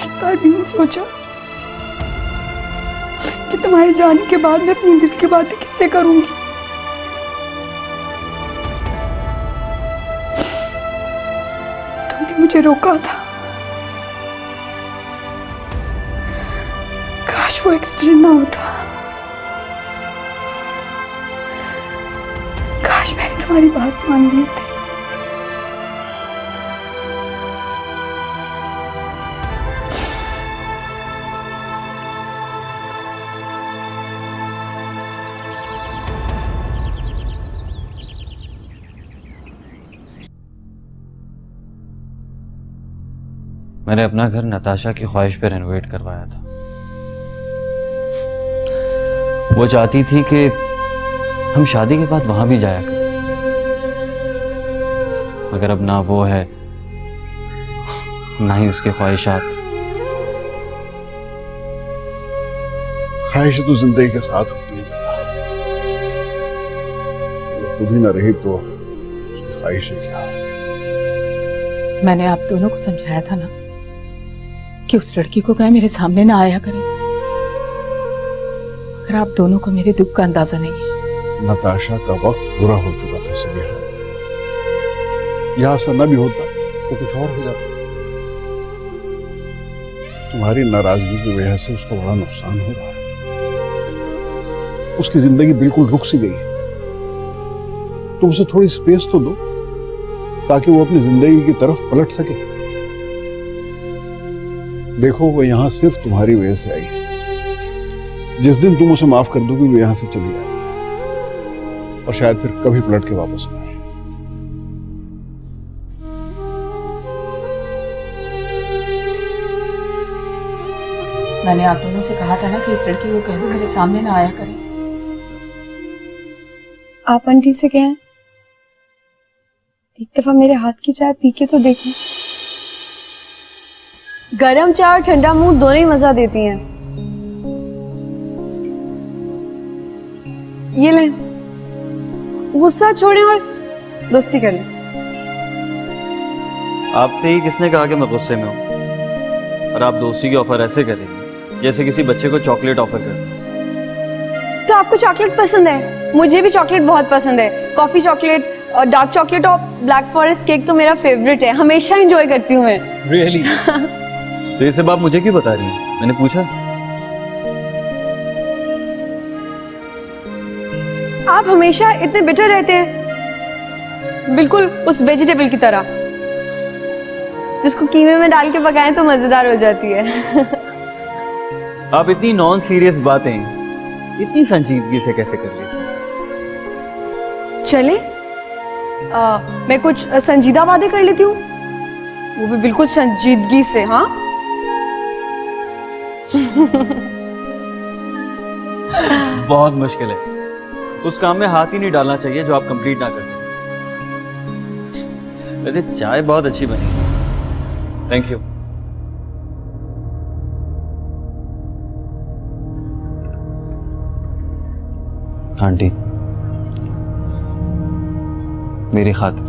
एक बार भी नहीं सोचा कि तुम्हारे जाने के बाद मैं अपनी दिल की बातें किससे करूंगी। तुमने मुझे रोका था। काश वो एक्सीडेंट ना होता। काश मैंने तुम्हारी बात मान ली थी। मैंने अपना घर नताशा की ख्वाहिश पे रेनोवेट करवाया था। वो चाहती थी कि हम शादी के बाद वहां भी जाया करें, मगर अब ना वो है ना ही उसकी ख्वाहिशात। ख्वाहिशें तो जिंदगी के साथ होती है, खुद ही ना रही तो ख्वाहिशें क्या। मैंने आप दोनों को समझाया था ना कि उस लड़की को कहे मेरे सामने ना आया करें, मगर आप दोनों को मेरे दुख का अंदाजा नहीं है। नताशा का वक्त बुरा हो चुका था सबिहा। यहां ऐसा न भी होता तो कुछ और हो जाता। तुम्हारी नाराजगी की वजह से उसका बड़ा नुकसान हो रहा है। उसकी जिंदगी बिल्कुल रुक सी गई है। तुम उसे थोड़ी स्पेस तो दो ताकि वो अपनी जिंदगी की तरफ पलट सके। देखो, वो यहां सिर्फ तुम्हारी वजह से आई है। जिस दिन तुम उसे माफ कर दोगी वो यहां से चली जाएगी और शायद फिर कभी पलट के वापस ना आए। मैंने आप दोनों से कहा था ना कि इस लड़की को कह दो मेरे सामने ना आया करें, आप आंटी से कहें एक दफा मेरे हाथ की चाय पी के तो देखें। गरम चाय और ठंडा मुंह दोनों ही मजा देती हैं। ये लें, गुस्सा छोड़ें और दोस्ती कर लें। आपसे ही किसने कहा कि मैं गुस्से में हूँ? और आप दोस्ती की ऑफर ऐसे करेंगे जैसे किसी बच्चे को चॉकलेट ऑफर कर। तो आपको चॉकलेट पसंद है? मुझे भी चॉकलेट बहुत पसंद है। कॉफी चॉकलेट और डार्क चॉकलेट और ब्लैक फॉरेस्ट केक तो मेरा फेवरेट है, हमेशा एंजॉय करती हूँ मैं। रियली? तो ये सब आप मुझे क्यों बता रही हैं? मैंने पूछा। आप हमेशा इतने बिटर रहते हैं, बिल्कुल उस वेजिटेबल की तरह जिसको कीमे में डाल के पकाएं तो मजेदार हो जाती है। आप इतनी नॉन सीरियस बातें इतनी संजीदगी से कैसे कर लेती हैं? चले मैं कुछ संजीदा वादे कर लेती हूँ, वो भी बिल्कुल संजीदगी से। हाँ बहुत मुश्किल है, उस काम में हाथ ही नहीं डालना चाहिए जो आप कंप्लीट ना कर सकें। वैसे चाय बहुत अच्छी बनी है, थैंक यू। आंटी, मेरी खातिर,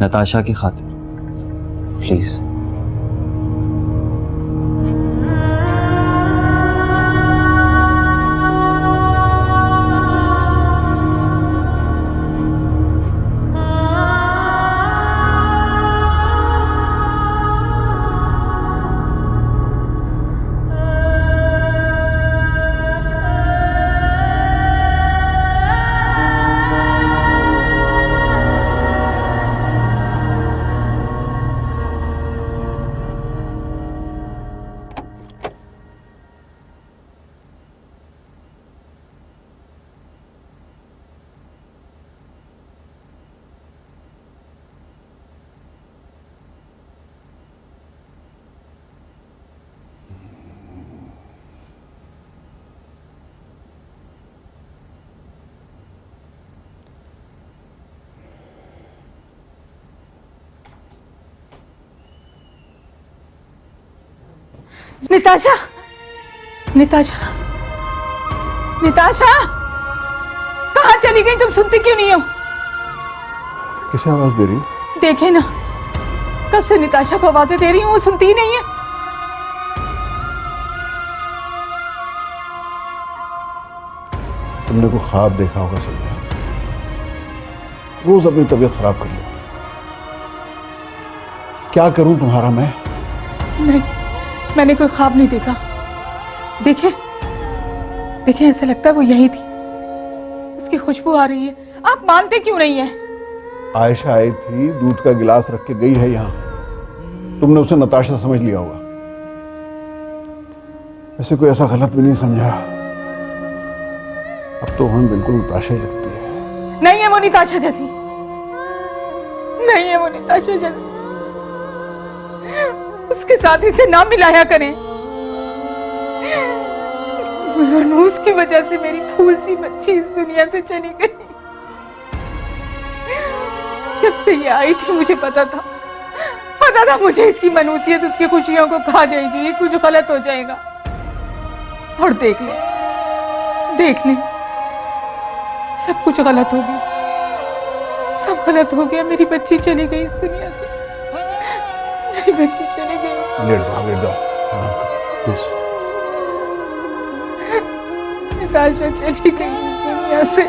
नताशा की खातिर, प्लीज। निताशा, निताशा, निताशा, कहाँ चली गई? तुम सुनती क्यों नहीं हो? किसे आवाज दे रही हो? देखे ना, कब से निताशा को आवाजें दे रही हूँ, वो सुनती ही नहीं है। तुमने कोई ख्वाब देखा होगा संध्या, रोज अपनी तबीयत खराब कर लेती। क्या करूं तुम्हारा मैं? नहीं, मैंने कोई ख्वाब नहीं देखा। देखे देखे, ऐसा लगता है वो यही थी, उसकी खुशबू आ रही है। आप मानते क्यों नहीं है? आयशा आई थी, दूध का गिलास रख के गई है यहां, तुमने उसे नताशा समझ लिया होगा। वैसे कोई ऐसा गलत भी नहीं समझा, अब तो हमें बिल्कुल नताशा ही लगती है। नहीं है वो निताशा जैसी, नहीं है वो निताशा जैसी। उसके साथ इसे ना मिलाया करें। मनूस की वजह से मेरी फूल सी बच्ची इस दुनिया से चली गई। जब से ये आई थी मुझे पता था मुझे इसकी मनूसियत उसकी खुशियों को खा जाएगी, कुछ गलत हो जाएगा। और देख ले सब कुछ गलत हो गया, सब गलत हो गया। मेरी बच्ची चली गई इस दुनिया से, मेरी बच्ची चली गई। लेट जाओ प्लीज। निताशा चली गई इस दुनिया से।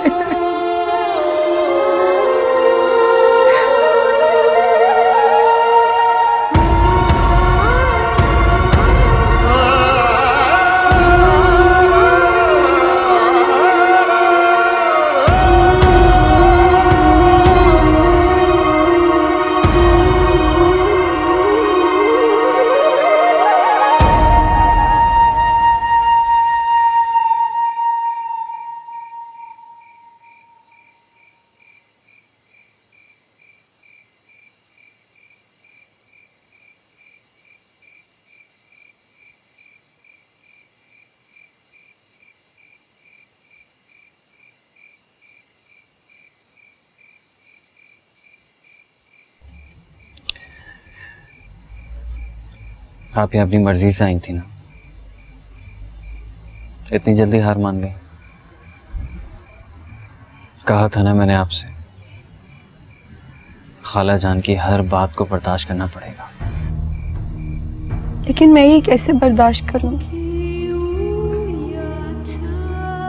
आप ये अपनी मर्जी से आई थी ना, इतनी जल्दी हार मान गई? कहा था ना मैंने आपसे, खाला जान की हर बात को बर्दाश्त करना पड़ेगा। लेकिन मैं ये कैसे बर्दाश्त करूंगी?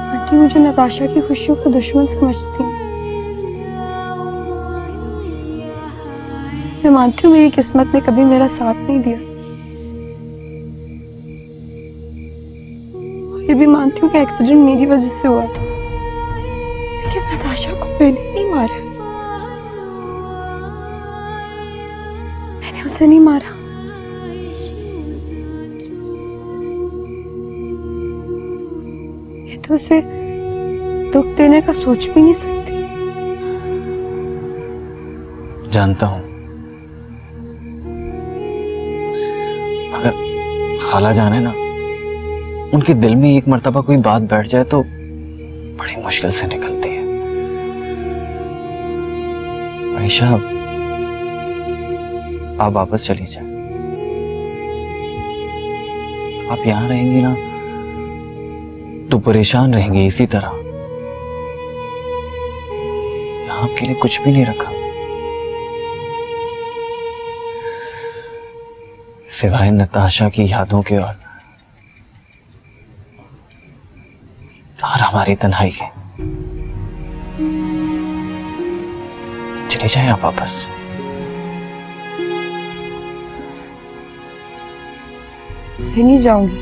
आंटी मुझे नताशा की खुशियों को दुश्मन समझती है। मैं मानती हूँ मेरी किस्मत ने कभी मेरा साथ नहीं दिया, ये भी मानती हूँ कि एक्सीडेंट मेरी वजह से हुआ था, लेकिन नताशा को मैंने नहीं मारा, मैंने उसे नहीं मारा। मैं तो उसे दुख देने का सोच भी नहीं सकती। जानता हूं, अगर खाला जान है ना, उनके दिल में एक मर्तबा कोई बात बैठ जाए तो बड़ी मुश्किल से निकलती है। आयशा, आप वापस चली जाए। आप यहां रहेंगी ना तो परेशान रहेंगे इसी तरह। यहां आपके लिए कुछ भी नहीं रखा सिवाय नताशा की यादों के और हमारी तन्हाई के। चले जाए आप वापस। मैं नहीं जाऊंगी,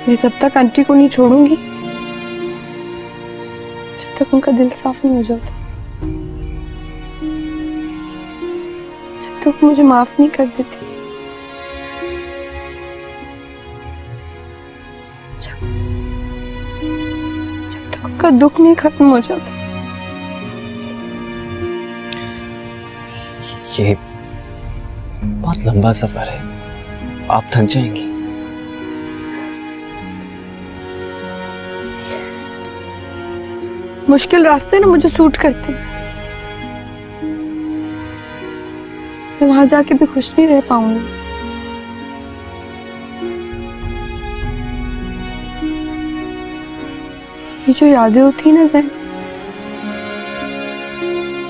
मैं तब तक आंटी को नहीं छोड़ूंगी जब तक उनका दिल साफ नहीं हो जाता, जब तक मुझे माफ नहीं कर देती, जब तक उनका दुख नहीं खत्म हो जाता। ये बहुत लंबा सफर है, आप थक जाएंगी। मुश्किल रास्ते ना मुझे सूट करते हैं, मैं वहां जाके भी खुश नहीं रह पाऊंगी। ये जो यादें होती ना जैन,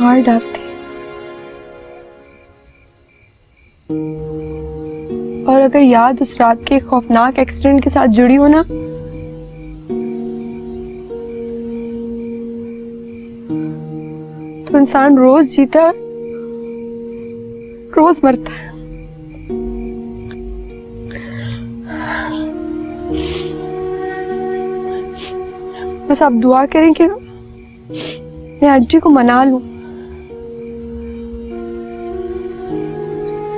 मार डालती, और अगर याद उस रात के खौफनाक एक्सीडेंट के साथ जुड़ी हो ना, तो इंसान रोज जीता रोज मरता है। बस आप दुआ करें कि मैं आंटी को मना लूं,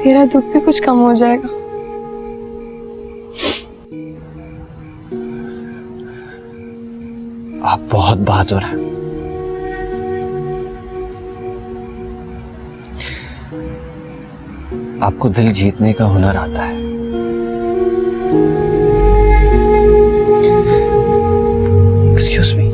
मेरा दुख भी कुछ कम हो जाएगा। आप बहुत बहादुर हैं। आपको दिल जीतने का हुनर आता है। Excuse me.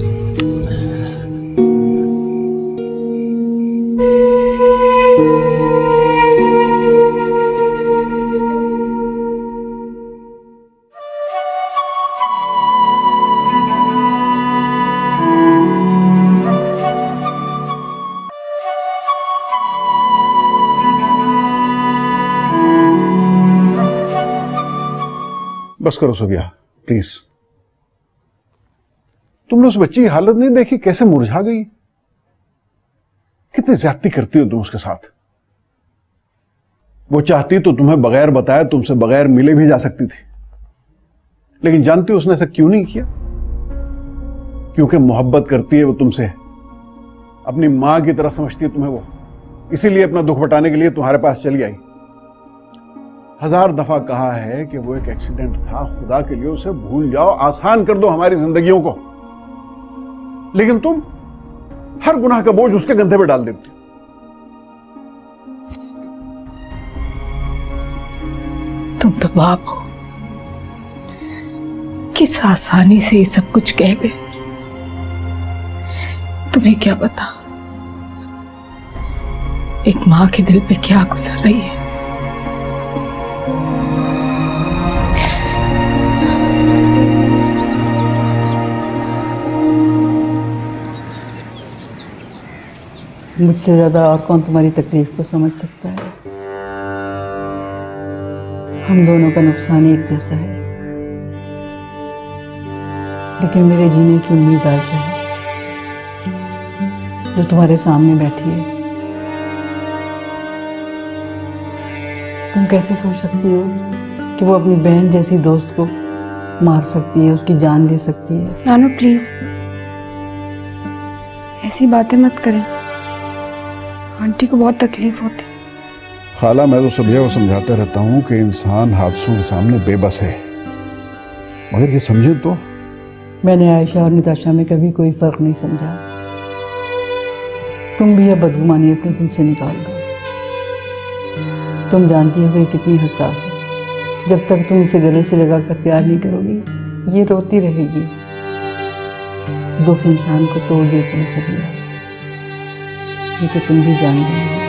बस करो सुबिया, प्लीज। तुमने उस बच्ची की हालत नहीं देखी, कैसे मुरझा गई? कितनी ज्यादती करती हो तुम उसके साथ। वो चाहती तो तुम्हें बगैर बताए, तुमसे बगैर मिले भी जा सकती थी, लेकिन जानती हो उसने ऐसा क्यों नहीं किया? क्योंकि मोहब्बत करती है वो तुमसे, अपनी मां की तरह समझती है तुम्हें वो, इसीलिए अपना दुख बटाने के लिए तुम्हारे पास चली आई। 1000 दफा कहा है कि वो एक एक्सीडेंट था, खुदा के लिए उसे भूल जाओ, आसान कर दो हमारी जिंदगियों को, लेकिन तुम हर गुनाह का बोझ उसके कंधे पे डाल देती हो। तुम तो बाप हो, किस आसानी से ये सब कुछ कह गए। तुम्हें क्या पता एक मां के दिल पे क्या गुजर रही है। मुझसे ज़्यादा और कौन तुम्हारी तकलीफ को समझ सकता है। हम दोनों का नुकसान एक जैसा है, लेकिन मेरे जीने की उम्मीद आयशा है, जो तुम्हारे सामने बैठी है। तुम कैसे सोच सकती हो कि वो अपनी बहन जैसी दोस्त को मार सकती है, उसकी जान ले सकती है? नानू प्लीज ऐसी बातें मत करें, आंटी को बहुत तकलीफ होती है। खाला, मैं तो सभी को समझाता रहता हूँ कि इंसान हादसों के सामने बेबस है, मगर ये समझे तो। मैंने आयशा और निताशा में कभी कोई फर्क नहीं समझा। तुम भी यह बदगुमानी अपने दिल से निकाल दो। तुम जानती हो कि कितनी हसास है। जब तक तुम इसे गले से लगाकर प्यार नहीं करोगी, ये रोती रहेगी। दुख इंसान को तोड़ देते हैं सभी, ये तो तुम भी जान रही हो।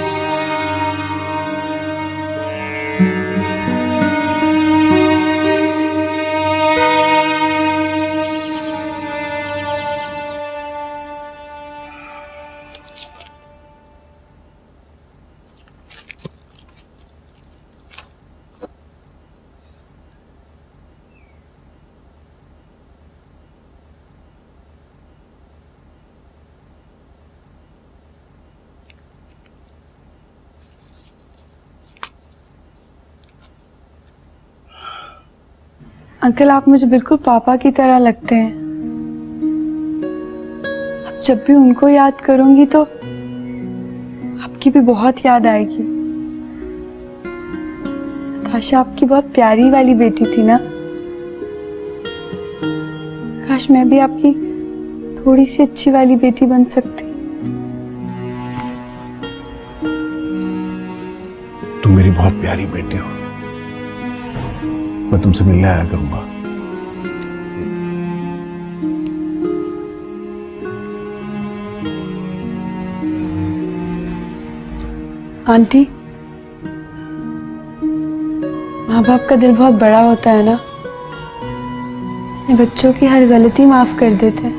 अंकल, आप मुझे बिल्कुल पापा की तरह लगते हैं। अब जब भी उनको याद करूंगी तो आपकी भी बहुत याद आएगी। नताशा आपकी बहुत प्यारी वाली बेटी थी ना। काश मैं भी आपकी थोड़ी सी अच्छी वाली बेटी बन सकती। तुम मेरी बहुत प्यारी बेटी हो, मैं तुमसे मिलने आया करूंगा। आंटी, माँ बाप का दिल बहुत बड़ा होता है ना, अपने बच्चों की हर गलती माफ कर देते हैं।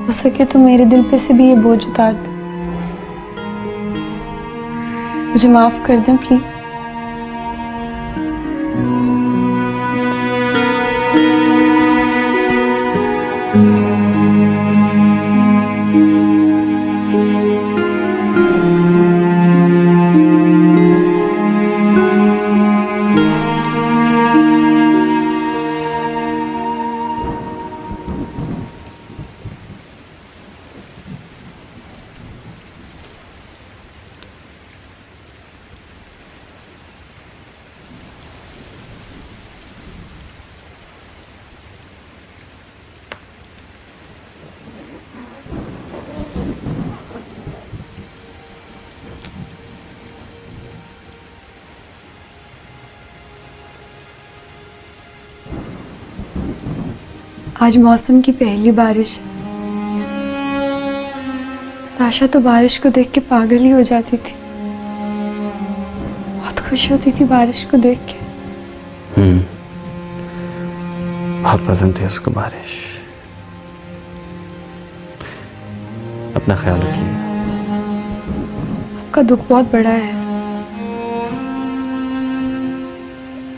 हो सके तो मेरे दिल पे से भी ये बोझ उतार दे। मुझे माफ कर दें प्लीज। आज मौसम की पहली बारिश है। नताशा तो बारिश को देख के पागल ही हो जाती थी, बहुत खुश होती थी बारिश को देख के। बहुत पसंद थी उसको बारिश। अपना ख्याल रखिए। आपका दुख बहुत बड़ा है।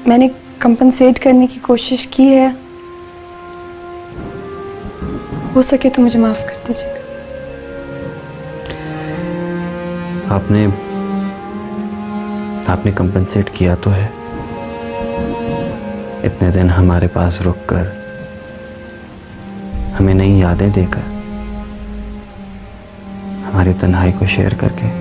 मैंने कंपनसेट करने की कोशिश की है, हो सके तो मुझे माफ कर दीजिएगा। आपने कंपनसेट किया तो है। इतने दिन हमारे पास रुककर, हमें नई यादें देकर, हमारी तन्हाई को शेयर करके।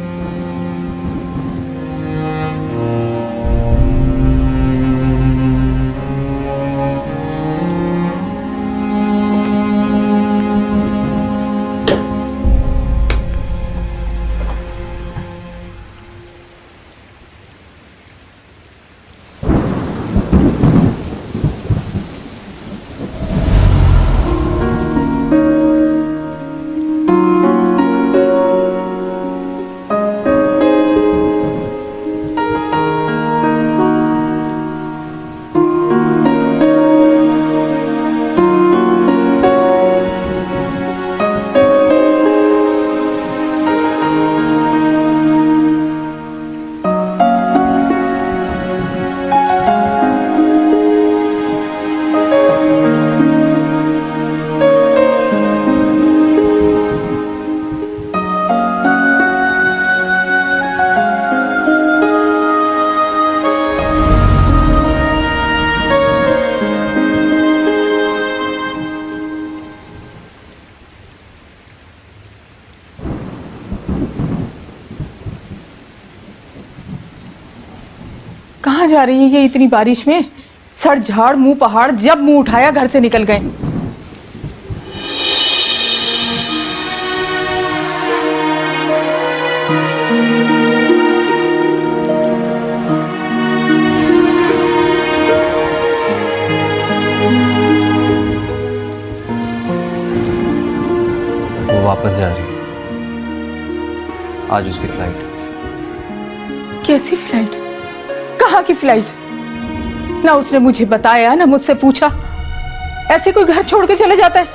जा रही है ये इतनी बारिश में? सर झाड़ मुंह पहाड़, जब मुंह उठाया घर से निकल गए। वो वापस जा रही है, आज उसकी फ्लाइट। कैसी फ्लाइट? कहाँ की फ्लाइट? ना उसने मुझे बताया, ना मुझसे पूछा। ऐसे कोई घर छोड़ के चले जाता है?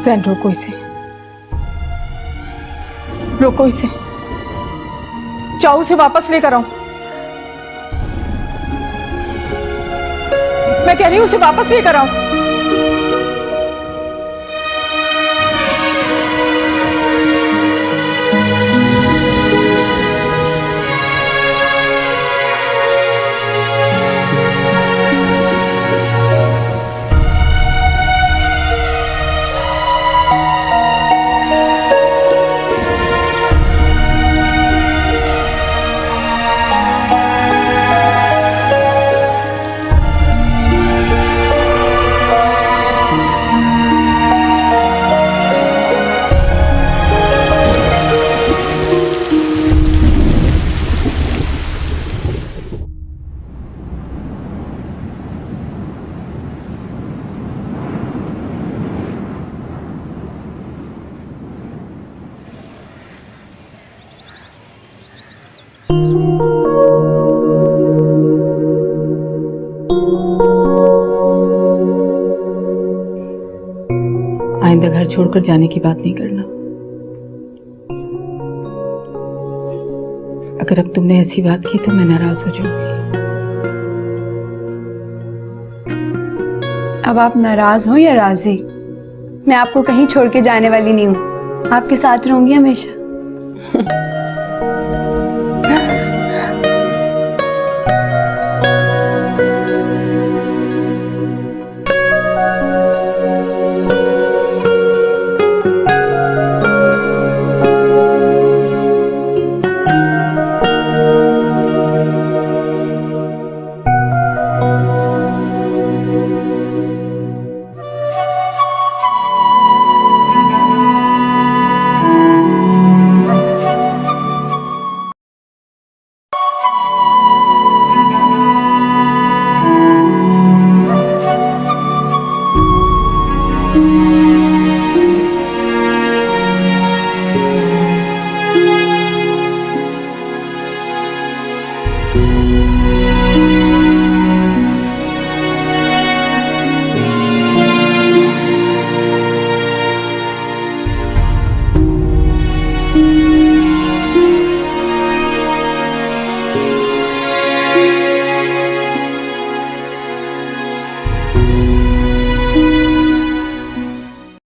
जैन रोको इसे, रोको इसे, जाओ उसे वापस लेकर आओ। मैं कह रही हूं उसे वापस लेकर आओ। आइंदा घर छोड़कर जाने की बात नहीं करना। अगर अब तुमने ऐसी बात की तो मैं नाराज हो जाऊंगी। अब आप नाराज हो या राजी, मैं आपको कहीं छोड़ के जाने वाली नहीं हूँ। आपके साथ रहूंगी हमेशा।